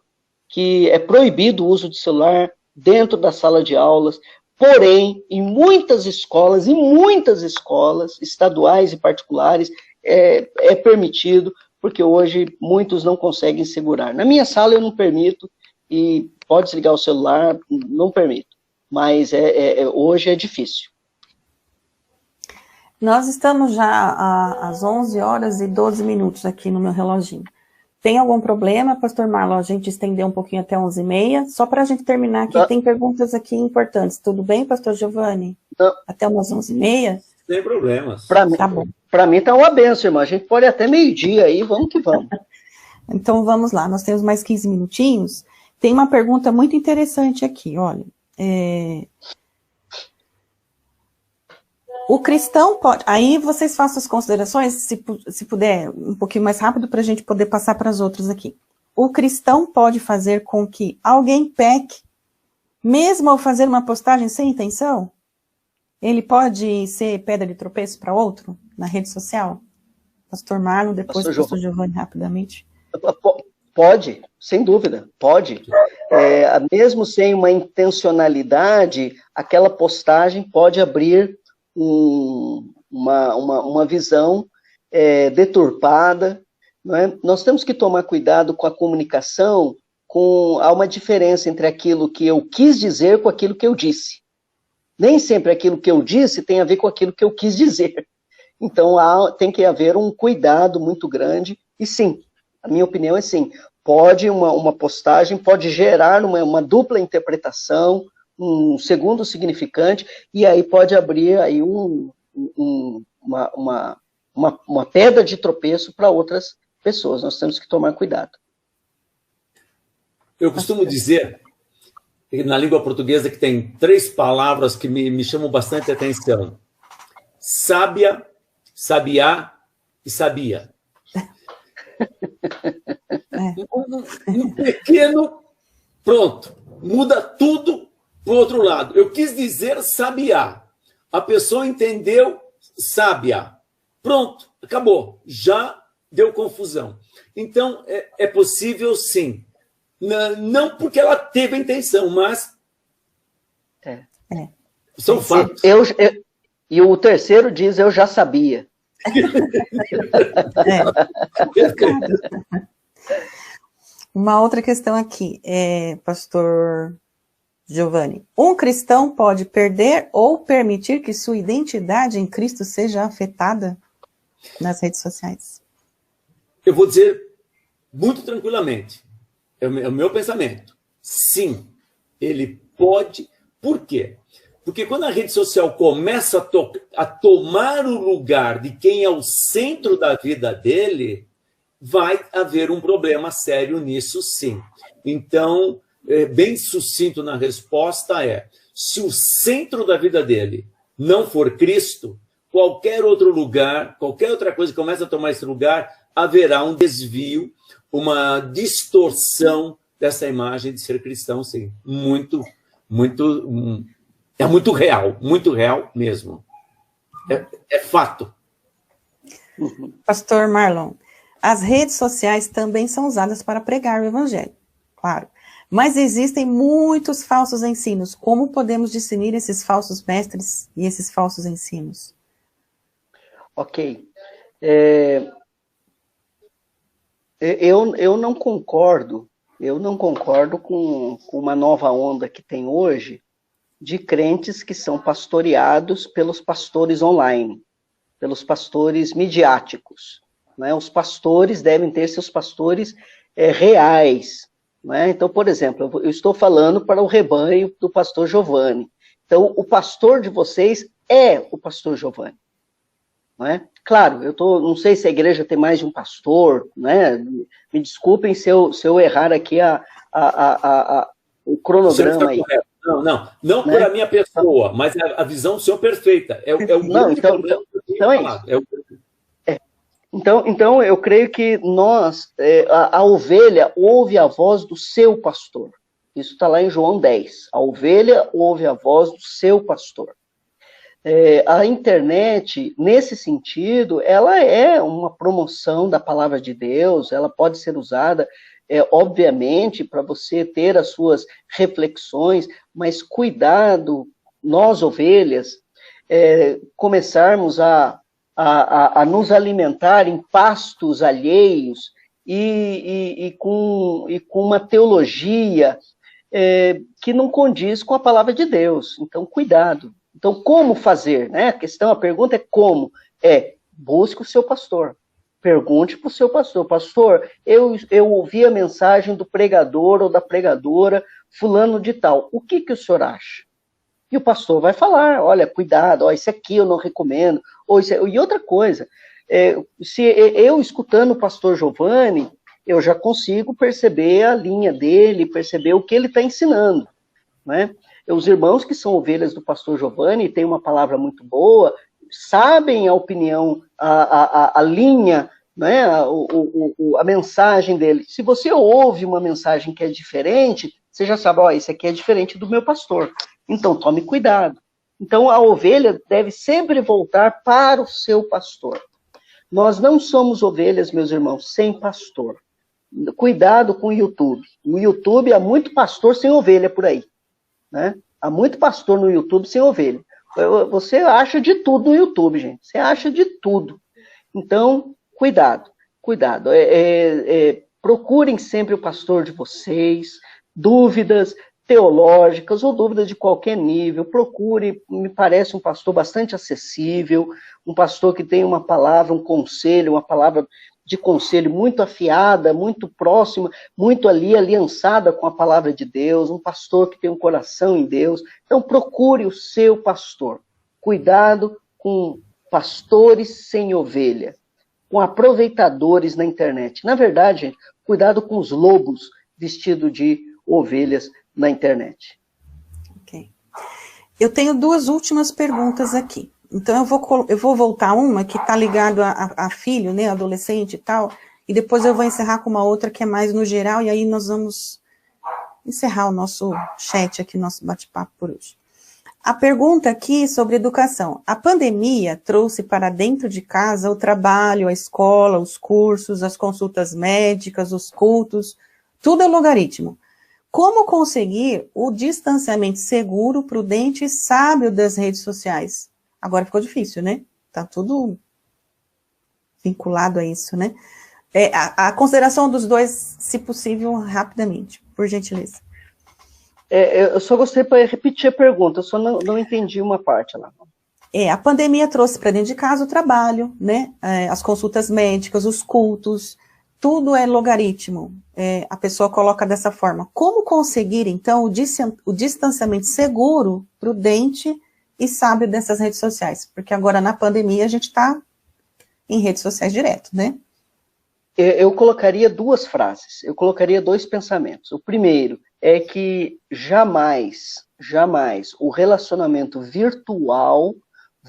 que é proibido o uso de celular dentro da sala de aulas. Porém, em muitas escolas, estaduais e particulares, é permitido, porque hoje muitos não conseguem segurar. Na minha sala eu não permito, e pode desligar o celular, não permito. Mas hoje é difícil. Nós estamos já às 11 horas e 12 minutos aqui no meu reloginho. Tem algum problema, pastor Marlon, a gente estender um pouquinho até 11h30? Só para a gente terminar aqui, tem perguntas aqui importantes. Tudo bem, pastor Giovanni? Não. Até umas 11h30? Sem problemas. Para mim tá uma benção, irmão. A gente pode ir até meio-dia aí, vamos que vamos. Então vamos lá, nós temos mais 15 minutinhos. Tem uma pergunta muito interessante aqui, olha. O cristão pode... Aí vocês façam as considerações, se puder, um pouquinho mais rápido, para a gente poder passar para as outras aqui. O cristão pode fazer com que alguém peque, mesmo ao fazer uma postagem sem intenção? Ele pode ser pedra de tropeço para outro, na rede social? Pastor Marlon, depois o pastor Giovanni, rapidamente. Pode, sem dúvida, pode. Mesmo sem uma intencionalidade, aquela postagem pode abrir uma visão deturpada. Não é? Nós temos que tomar cuidado com a comunicação, há uma diferença entre aquilo que eu quis dizer com aquilo que eu disse. Nem sempre aquilo que eu disse tem a ver com aquilo que eu quis dizer. Então tem que haver um cuidado muito grande, e sim, a minha opinião é sim, pode uma postagem pode gerar uma dupla interpretação, um segundo significante, e aí pode abrir aí uma pedra de tropeço para outras pessoas. Nós temos que tomar cuidado. Eu costumo dizer, na língua portuguesa, que tem 3 palavras que me chamam bastante atenção. Sábia, sabiá e sabia. Um pequeno, pronto, muda tudo para o outro lado. Eu quis dizer sabiá. A pessoa entendeu sábia. Pronto, acabou. Já deu confusão. Então, é possível, sim. Não porque ela teve a intenção, mas são fatos. E o terceiro diz, eu já sabia. Uma outra questão aqui, pastor Giovanni. Um cristão pode perder ou permitir que sua identidade em Cristo seja afetada nas redes sociais? Eu vou dizer muito tranquilamente, é o meu pensamento. Sim, ele pode. Por quê? Porque quando a rede social começa a tomar o lugar de quem é o centro da vida dele, vai haver um problema sério nisso, sim. Então, bem sucinto na resposta se o centro da vida dele não for Cristo, qualquer outro lugar, qualquer outra coisa que começa a tomar esse lugar, haverá um desvio, uma distorção dessa imagem de ser cristão, sim. É muito real mesmo. É fato. Pastor Marlon, as redes sociais também são usadas para pregar o evangelho, claro. Mas existem muitos falsos ensinos. Como podemos discernir esses falsos mestres e esses falsos ensinos? Ok. Eu não concordo com uma nova onda que tem hoje de crentes que são pastoreados pelos pastores online, pelos pastores midiáticos. Né? Os pastores devem ter seus pastores reais. Né? Então, por exemplo, eu estou falando para o rebanho do pastor Giovanni. Então, o pastor de vocês é o pastor Giovanni. Né? Claro, não sei se a igreja tem mais de um pastor, né? Me desculpem se eu errar aqui o cronograma aí. Não né? Por a minha pessoa, mas a visão do senhor perfeita. É o grande problema que eu tenho falado. Então, eu creio que a ovelha ouve a voz do seu pastor. Isso está lá em João 10. A ovelha ouve a voz do seu pastor. A internet, nesse sentido, ela é uma promoção da palavra de Deus, ela pode ser usada, obviamente, para você ter as suas reflexões, mas cuidado, nós, ovelhas, começarmos a nos alimentar em pastos alheios e com uma teologia que não condiz com a palavra de Deus. Então, cuidado. Então, como fazer? Né? A pergunta é como? Busque o seu pastor. Pergunte para o seu pastor. Pastor, eu ouvi a mensagem do pregador ou da pregadora fulano de tal. O que o senhor acha? E o pastor vai falar, olha, cuidado, isso aqui eu não recomendo. E outra coisa, se eu escutando o pastor Giovanni, eu já consigo perceber a linha dele, perceber o que ele está ensinando. Né? Os irmãos que são ovelhas do pastor Giovanni têm uma palavra muito boa, sabem a opinião, a linha, né? a mensagem dele. Se você ouve uma mensagem que é diferente, você já sabe, isso aqui é diferente do meu pastor. Então, tome cuidado. Então, a ovelha deve sempre voltar para o seu pastor. Nós não somos ovelhas, meus irmãos, sem pastor. Cuidado com o YouTube. No YouTube há muito pastor sem ovelha por aí. Né? Há muito pastor no YouTube sem ovelha. Você acha de tudo no YouTube, gente. Você acha de tudo. Então, cuidado. Procurem sempre o pastor de vocês. Dúvidas teológicas ou dúvidas de qualquer nível, procure, me parece um pastor bastante acessível, um pastor que tem uma palavra, um conselho, uma palavra de conselho muito afiada, muito próxima, muito aliançada com a palavra de Deus, um pastor que tem um coração em Deus. Então procure o seu pastor. Cuidado com pastores sem ovelha, com aproveitadores na internet. Na verdade, gente, cuidado com os lobos vestidos de ovelhas na internet. Ok. Eu tenho duas últimas perguntas aqui. Então, eu vou voltar uma que está ligado a filho, né, adolescente e tal, e depois eu vou encerrar com uma outra que é mais no geral, e aí nós vamos encerrar o nosso chat aqui, nosso bate-papo por hoje. A pergunta aqui sobre educação. A pandemia trouxe para dentro de casa o trabalho, a escola, os cursos, as consultas médicas, os cultos, tudo é logaritmo. Como conseguir o distanciamento seguro, prudente e sábio das redes sociais? Agora ficou difícil, né? Tá tudo vinculado a isso, né? A consideração dos dois, se possível, rapidamente, por gentileza. Eu só gostaria para repetir a pergunta, eu só não entendi uma parte lá. A pandemia trouxe para dentro de casa o trabalho, né? As consultas médicas, os cultos, tudo é logaritmo. A pessoa coloca dessa forma. Como conseguir, então, o distanciamento seguro, prudente e sábio dessas redes sociais? Porque agora, na pandemia, a gente está em redes sociais direto, né? Eu colocaria duas frases, eu colocaria dois pensamentos. O primeiro é que jamais o relacionamento virtual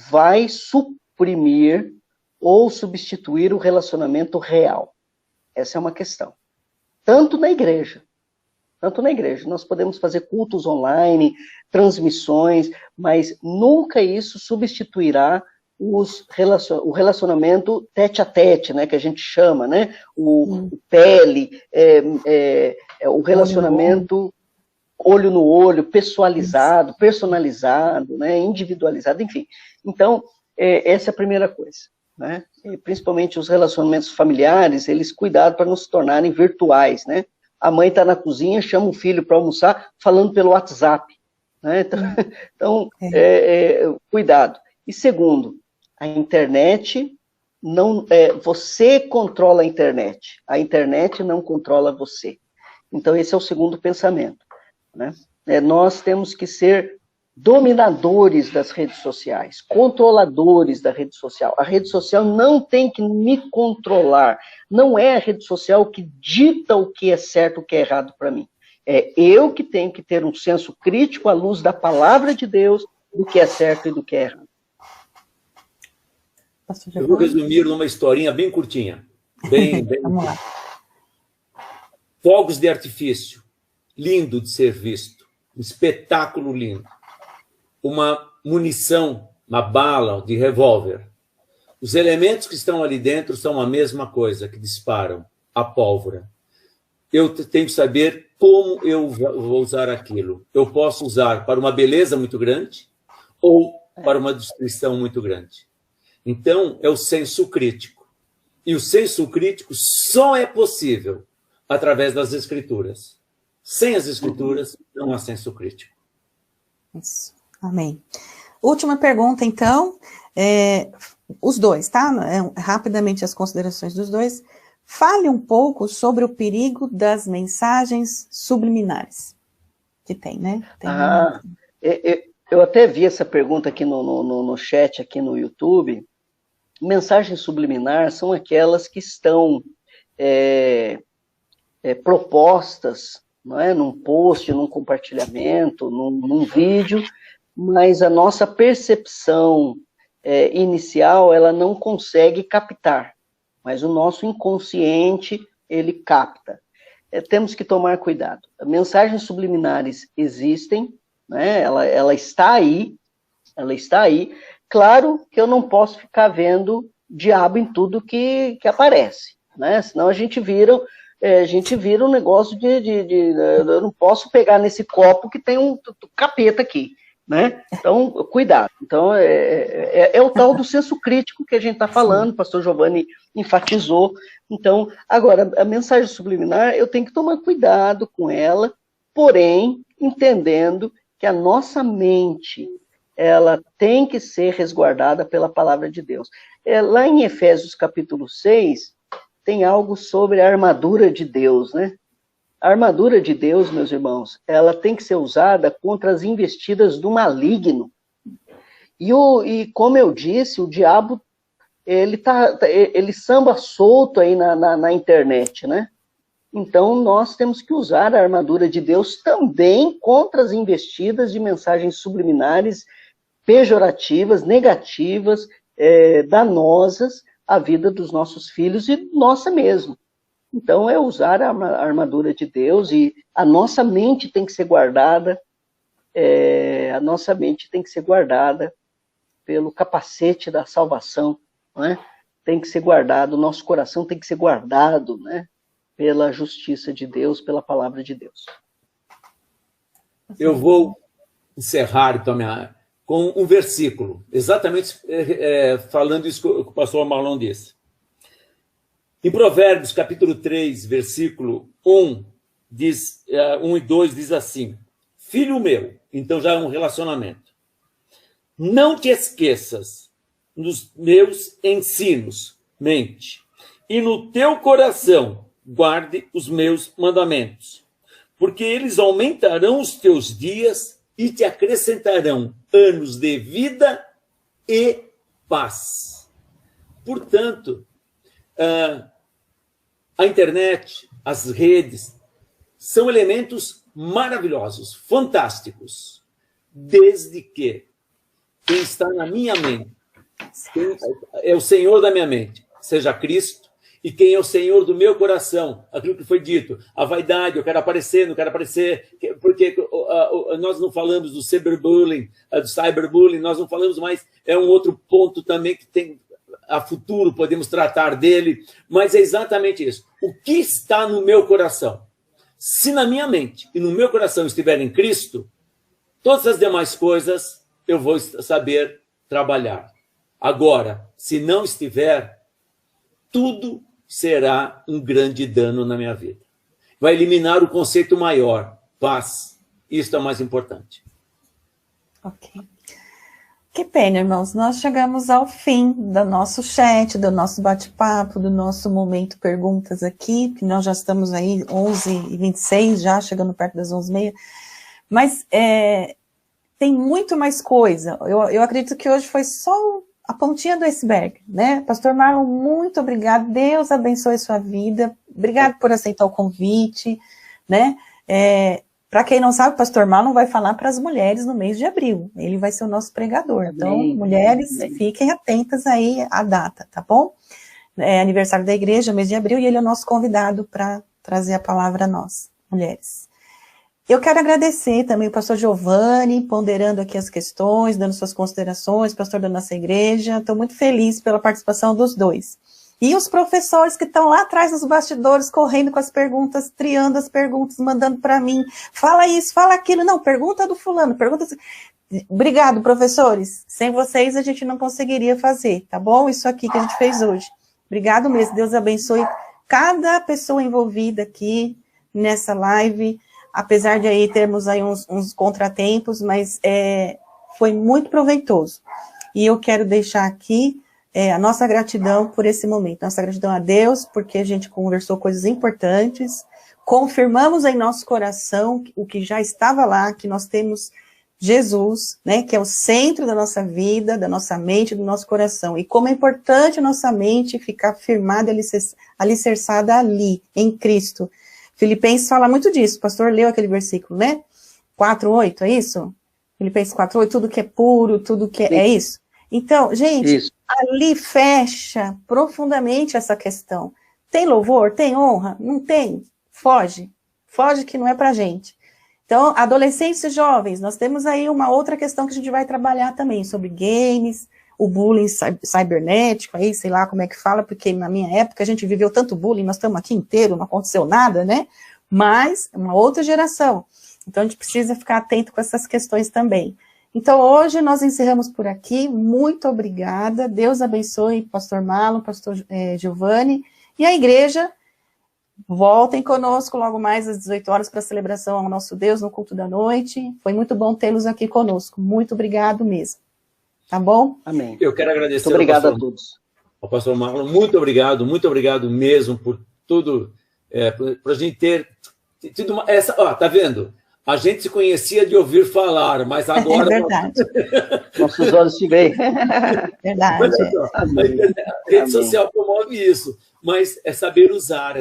vai suprimir ou substituir o relacionamento real. Essa é uma questão. Tanto na igreja. Nós podemos fazer cultos online, transmissões, mas nunca isso substituirá o relacionamento tete a tete, né, que a gente chama, né, o pele, o relacionamento olho no olho, pessoalizado, personalizado, né, individualizado, enfim. Então, essa é a primeira coisa, né, e principalmente os relacionamentos familiares, eles cuidado para não se tornarem virtuais, né. A mãe está na cozinha, chama o filho para almoçar, falando pelo WhatsApp, né, então cuidado. E segundo, a internet não você controla a internet não controla você. Então esse é o segundo pensamento, né? Nós temos que ser dominadores das redes sociais, controladores da rede social. A rede social não tem que me controlar, não é a rede social que dita o que é certo, o que é errado para mim. É eu que tenho que ter um senso crítico à luz da palavra de Deus, do que é certo e do que é errado. Eu vou resumir numa historinha bem curtinha. Bem Vamos lá. Fogos de artifício, lindo de ser visto, um espetáculo lindo. Uma munição, uma bala de revólver. Os elementos que estão ali dentro são a mesma coisa, que disparam a pólvora. Eu tenho que saber como eu vou usar aquilo. Eu posso usar para uma beleza muito grande ou para uma destruição muito grande. Então, é o senso crítico. E o senso crítico só é possível através das Escrituras. Sem as Escrituras, não há senso crítico. Isso. Amém. Última pergunta, então. Os dois, tá? Rapidamente as considerações dos dois. Fale um pouco sobre o perigo das mensagens subliminares. Que tem, né? Eu até vi essa pergunta aqui no chat, aqui no YouTube. Mensagens subliminares são aquelas que estão propostas, não é? Num post, num compartilhamento, num vídeo, mas a nossa percepção inicial, ela não consegue captar, mas o nosso inconsciente, ele capta. Temos que tomar cuidado. Mensagens subliminares existem, né? Ela está aí, Claro que eu não posso ficar vendo diabo em tudo que aparece, né? Senão a gente vira um negócio eu não posso pegar nesse copo que tem um capeta aqui, né? Então, cuidado. Então, é o tal do senso crítico que a gente está falando, o pastor Giovanni enfatizou. Então, agora, a mensagem subliminar, eu tenho que tomar cuidado com ela, porém, entendendo que a nossa mente, ela tem que ser resguardada pela palavra de Deus. Lá em Efésios capítulo 6, tem algo sobre a armadura de Deus, né? A armadura de Deus, meus irmãos, ela tem que ser usada contra as investidas do maligno. E como eu disse, o diabo, ele samba solto aí na internet, né? Então, nós temos que usar a armadura de Deus também contra as investidas de mensagens subliminares, pejorativas, negativas, danosas à vida dos nossos filhos e nossa mesmo. Então, é usar a armadura de Deus e a nossa mente tem que ser guardada, pelo capacete da salvação, né? Tem que ser guardado, o nosso coração tem que ser guardado, né? Pela justiça de Deus, pela palavra de Deus. Eu vou encerrar então com um versículo, exatamente falando isso que o pastor Marlon disse. Em Provérbios, capítulo 3, versículo 1, 1 e 2, diz assim: Filho meu, então já é um relacionamento, não te esqueças dos meus ensinos, mente, e no teu coração guarde os meus mandamentos, porque eles aumentarão os teus dias e te acrescentarão anos de vida e paz. Portanto, a internet, as redes, são elementos maravilhosos, fantásticos, desde que quem está na minha mente, quem é o Senhor da minha mente, seja Cristo, e quem é o Senhor do meu coração, aquilo que foi dito, a vaidade, eu quero aparecer, não quero aparecer, porque nós não falamos do cyberbullying, nós não falamos mais, é um outro ponto também que tem a futuro, podemos tratar dele, mas é exatamente isso. O que está no meu coração? Se na minha mente e no meu coração estiver em Cristo, todas as demais coisas eu vou saber trabalhar. Agora, se não estiver, tudo será um grande dano na minha vida. Vai eliminar o conceito maior, paz. Isso é o mais importante. Ok. Que pena, irmãos. Nós chegamos ao fim do nosso chat, do nosso bate-papo, do nosso momento perguntas aqui, que nós já estamos aí 11h26, já chegando perto das 11h30. Mas tem muito mais coisa. Eu acredito que hoje foi só a pontinha do iceberg, né? Pastor Marlon, muito obrigado. Deus abençoe sua vida. Obrigado por aceitar o convite, né? Para quem não sabe, o pastor Marlon vai falar para as mulheres no mês de abril. Ele vai ser o nosso pregador. Então, mulheres, fiquem atentas aí à data, tá bom? É aniversário da igreja, mês de abril, e ele é o nosso convidado para trazer a palavra a nós, mulheres. Eu quero agradecer também o pastor Giovanni, ponderando aqui as questões, dando suas considerações, pastor da nossa igreja. Estou muito feliz pela participação dos dois. E os professores que estão lá atrás nos bastidores, correndo com as perguntas, triando as perguntas, mandando para mim, fala isso, fala aquilo, não, pergunta do fulano, pergunta... Obrigado, professores. Sem vocês a gente não conseguiria fazer, tá bom? Isso aqui que a gente fez hoje. Obrigado mesmo, Deus abençoe cada pessoa envolvida aqui nessa live, apesar de aí termos aí uns contratempos, mas foi muito proveitoso. E eu quero deixar aqui a nossa gratidão por esse momento, nossa gratidão a Deus, porque a gente conversou coisas importantes, confirmamos em nosso coração o que já estava lá, que nós temos Jesus, né, que é o centro da nossa vida, da nossa mente, do nosso coração, e como é importante a nossa mente ficar firmada, alicerçada ali, em Cristo. Filipenses fala muito disso, o pastor leu aquele versículo, né, 4:8, é isso? Filipenses 4:8, tudo que é puro, tudo que é isso? Então, gente, ali fecha profundamente essa questão. Tem louvor? Tem honra? Não tem? Foge que não é pra gente. Então, adolescentes e jovens, nós temos aí uma outra questão que a gente vai trabalhar também, sobre games, o bullying cibernético, aí sei lá como é que fala, porque na minha época a gente viveu tanto bullying, nós estamos aqui inteiro, não aconteceu nada, né? Mas é uma outra geração. Então, a gente precisa ficar atento com essas questões também. Então, hoje nós encerramos por aqui. Muito obrigada. Deus abençoe pastor Marlon, pastor Giovanni. E a igreja, voltem conosco logo mais às 18 horas para a celebração ao nosso Deus no culto da noite. Foi muito bom tê-los aqui conosco. Muito obrigado mesmo. Tá bom? Amém. Eu quero agradecer muito obrigado a todos. Ao pastor Marlon. Muito obrigado mesmo por tudo, por a gente ter tido essa... Ó, tá vendo? A gente se conhecia de ouvir falar, mas agora... É verdade. Nossos olhos se veem. Verdade. A rede social promove isso, mas é saber usar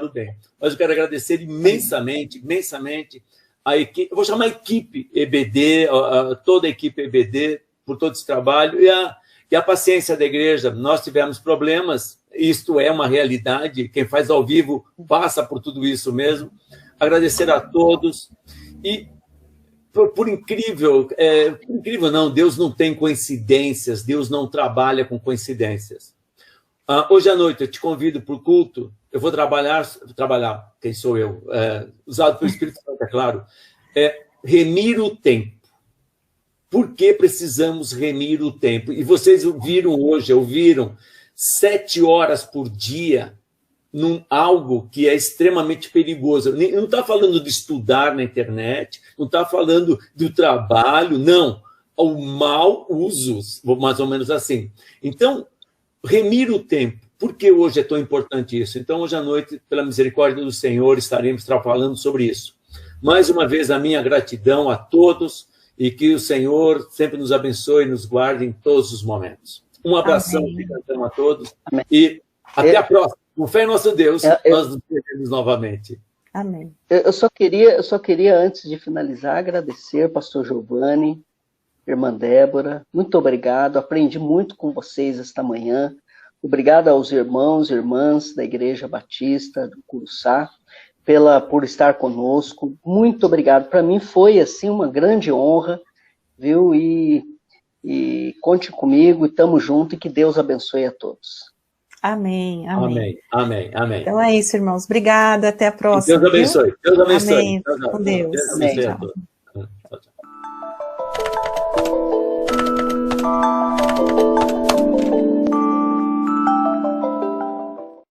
o bem. Mas eu quero agradecer imensamente a equipe, eu vou chamar a equipe EBD, toda a equipe EBD, por todo esse trabalho, e a paciência da igreja. Nós tivemos problemas, isto é uma realidade, quem faz ao vivo passa por tudo isso mesmo. Agradecer a todos, e por incrível não, Deus não tem coincidências, Deus não trabalha com coincidências. Hoje à noite eu te convido para o culto, eu vou trabalhar, quem sou eu? Usado pelo Espírito Santo, é claro, remir o tempo. por que precisamos remir o tempo. E vocês viram hoje, ouviram, 7 horas por dia, algo que é extremamente perigoso. Não está falando de estudar na internet, não está falando do trabalho, não. O mau uso, mais ou menos assim. Então, remir o tempo. Por que hoje é tão importante isso? Então, hoje à noite, pela misericórdia do Senhor, estaremos falando sobre isso. Mais uma vez, a minha gratidão a todos e que o Senhor sempre nos abençoe e nos guarde em todos os momentos. Um abração, gratidão a todos. Amém. E até a próxima. Com fé em nosso Deus, nós nos veremos novamente. Amém. Eu só queria, antes de finalizar, agradecer, pastor Giovanni, irmã Débora. Muito obrigado. Aprendi muito com vocês esta manhã. Obrigado aos irmãos e irmãs da Igreja Batista do Curuçá por estar conosco. Muito obrigado. Para mim foi assim uma grande honra, viu? E conte comigo, e estamos juntos, e que Deus abençoe a todos. Amém, amém. Amém, amém, amém. Então é isso, irmãos. Obrigada, até a próxima. Deus abençoe. Viu? Deus abençoe. Amém. Com Deus. Deus abençoe a todos. Tchau, tchau.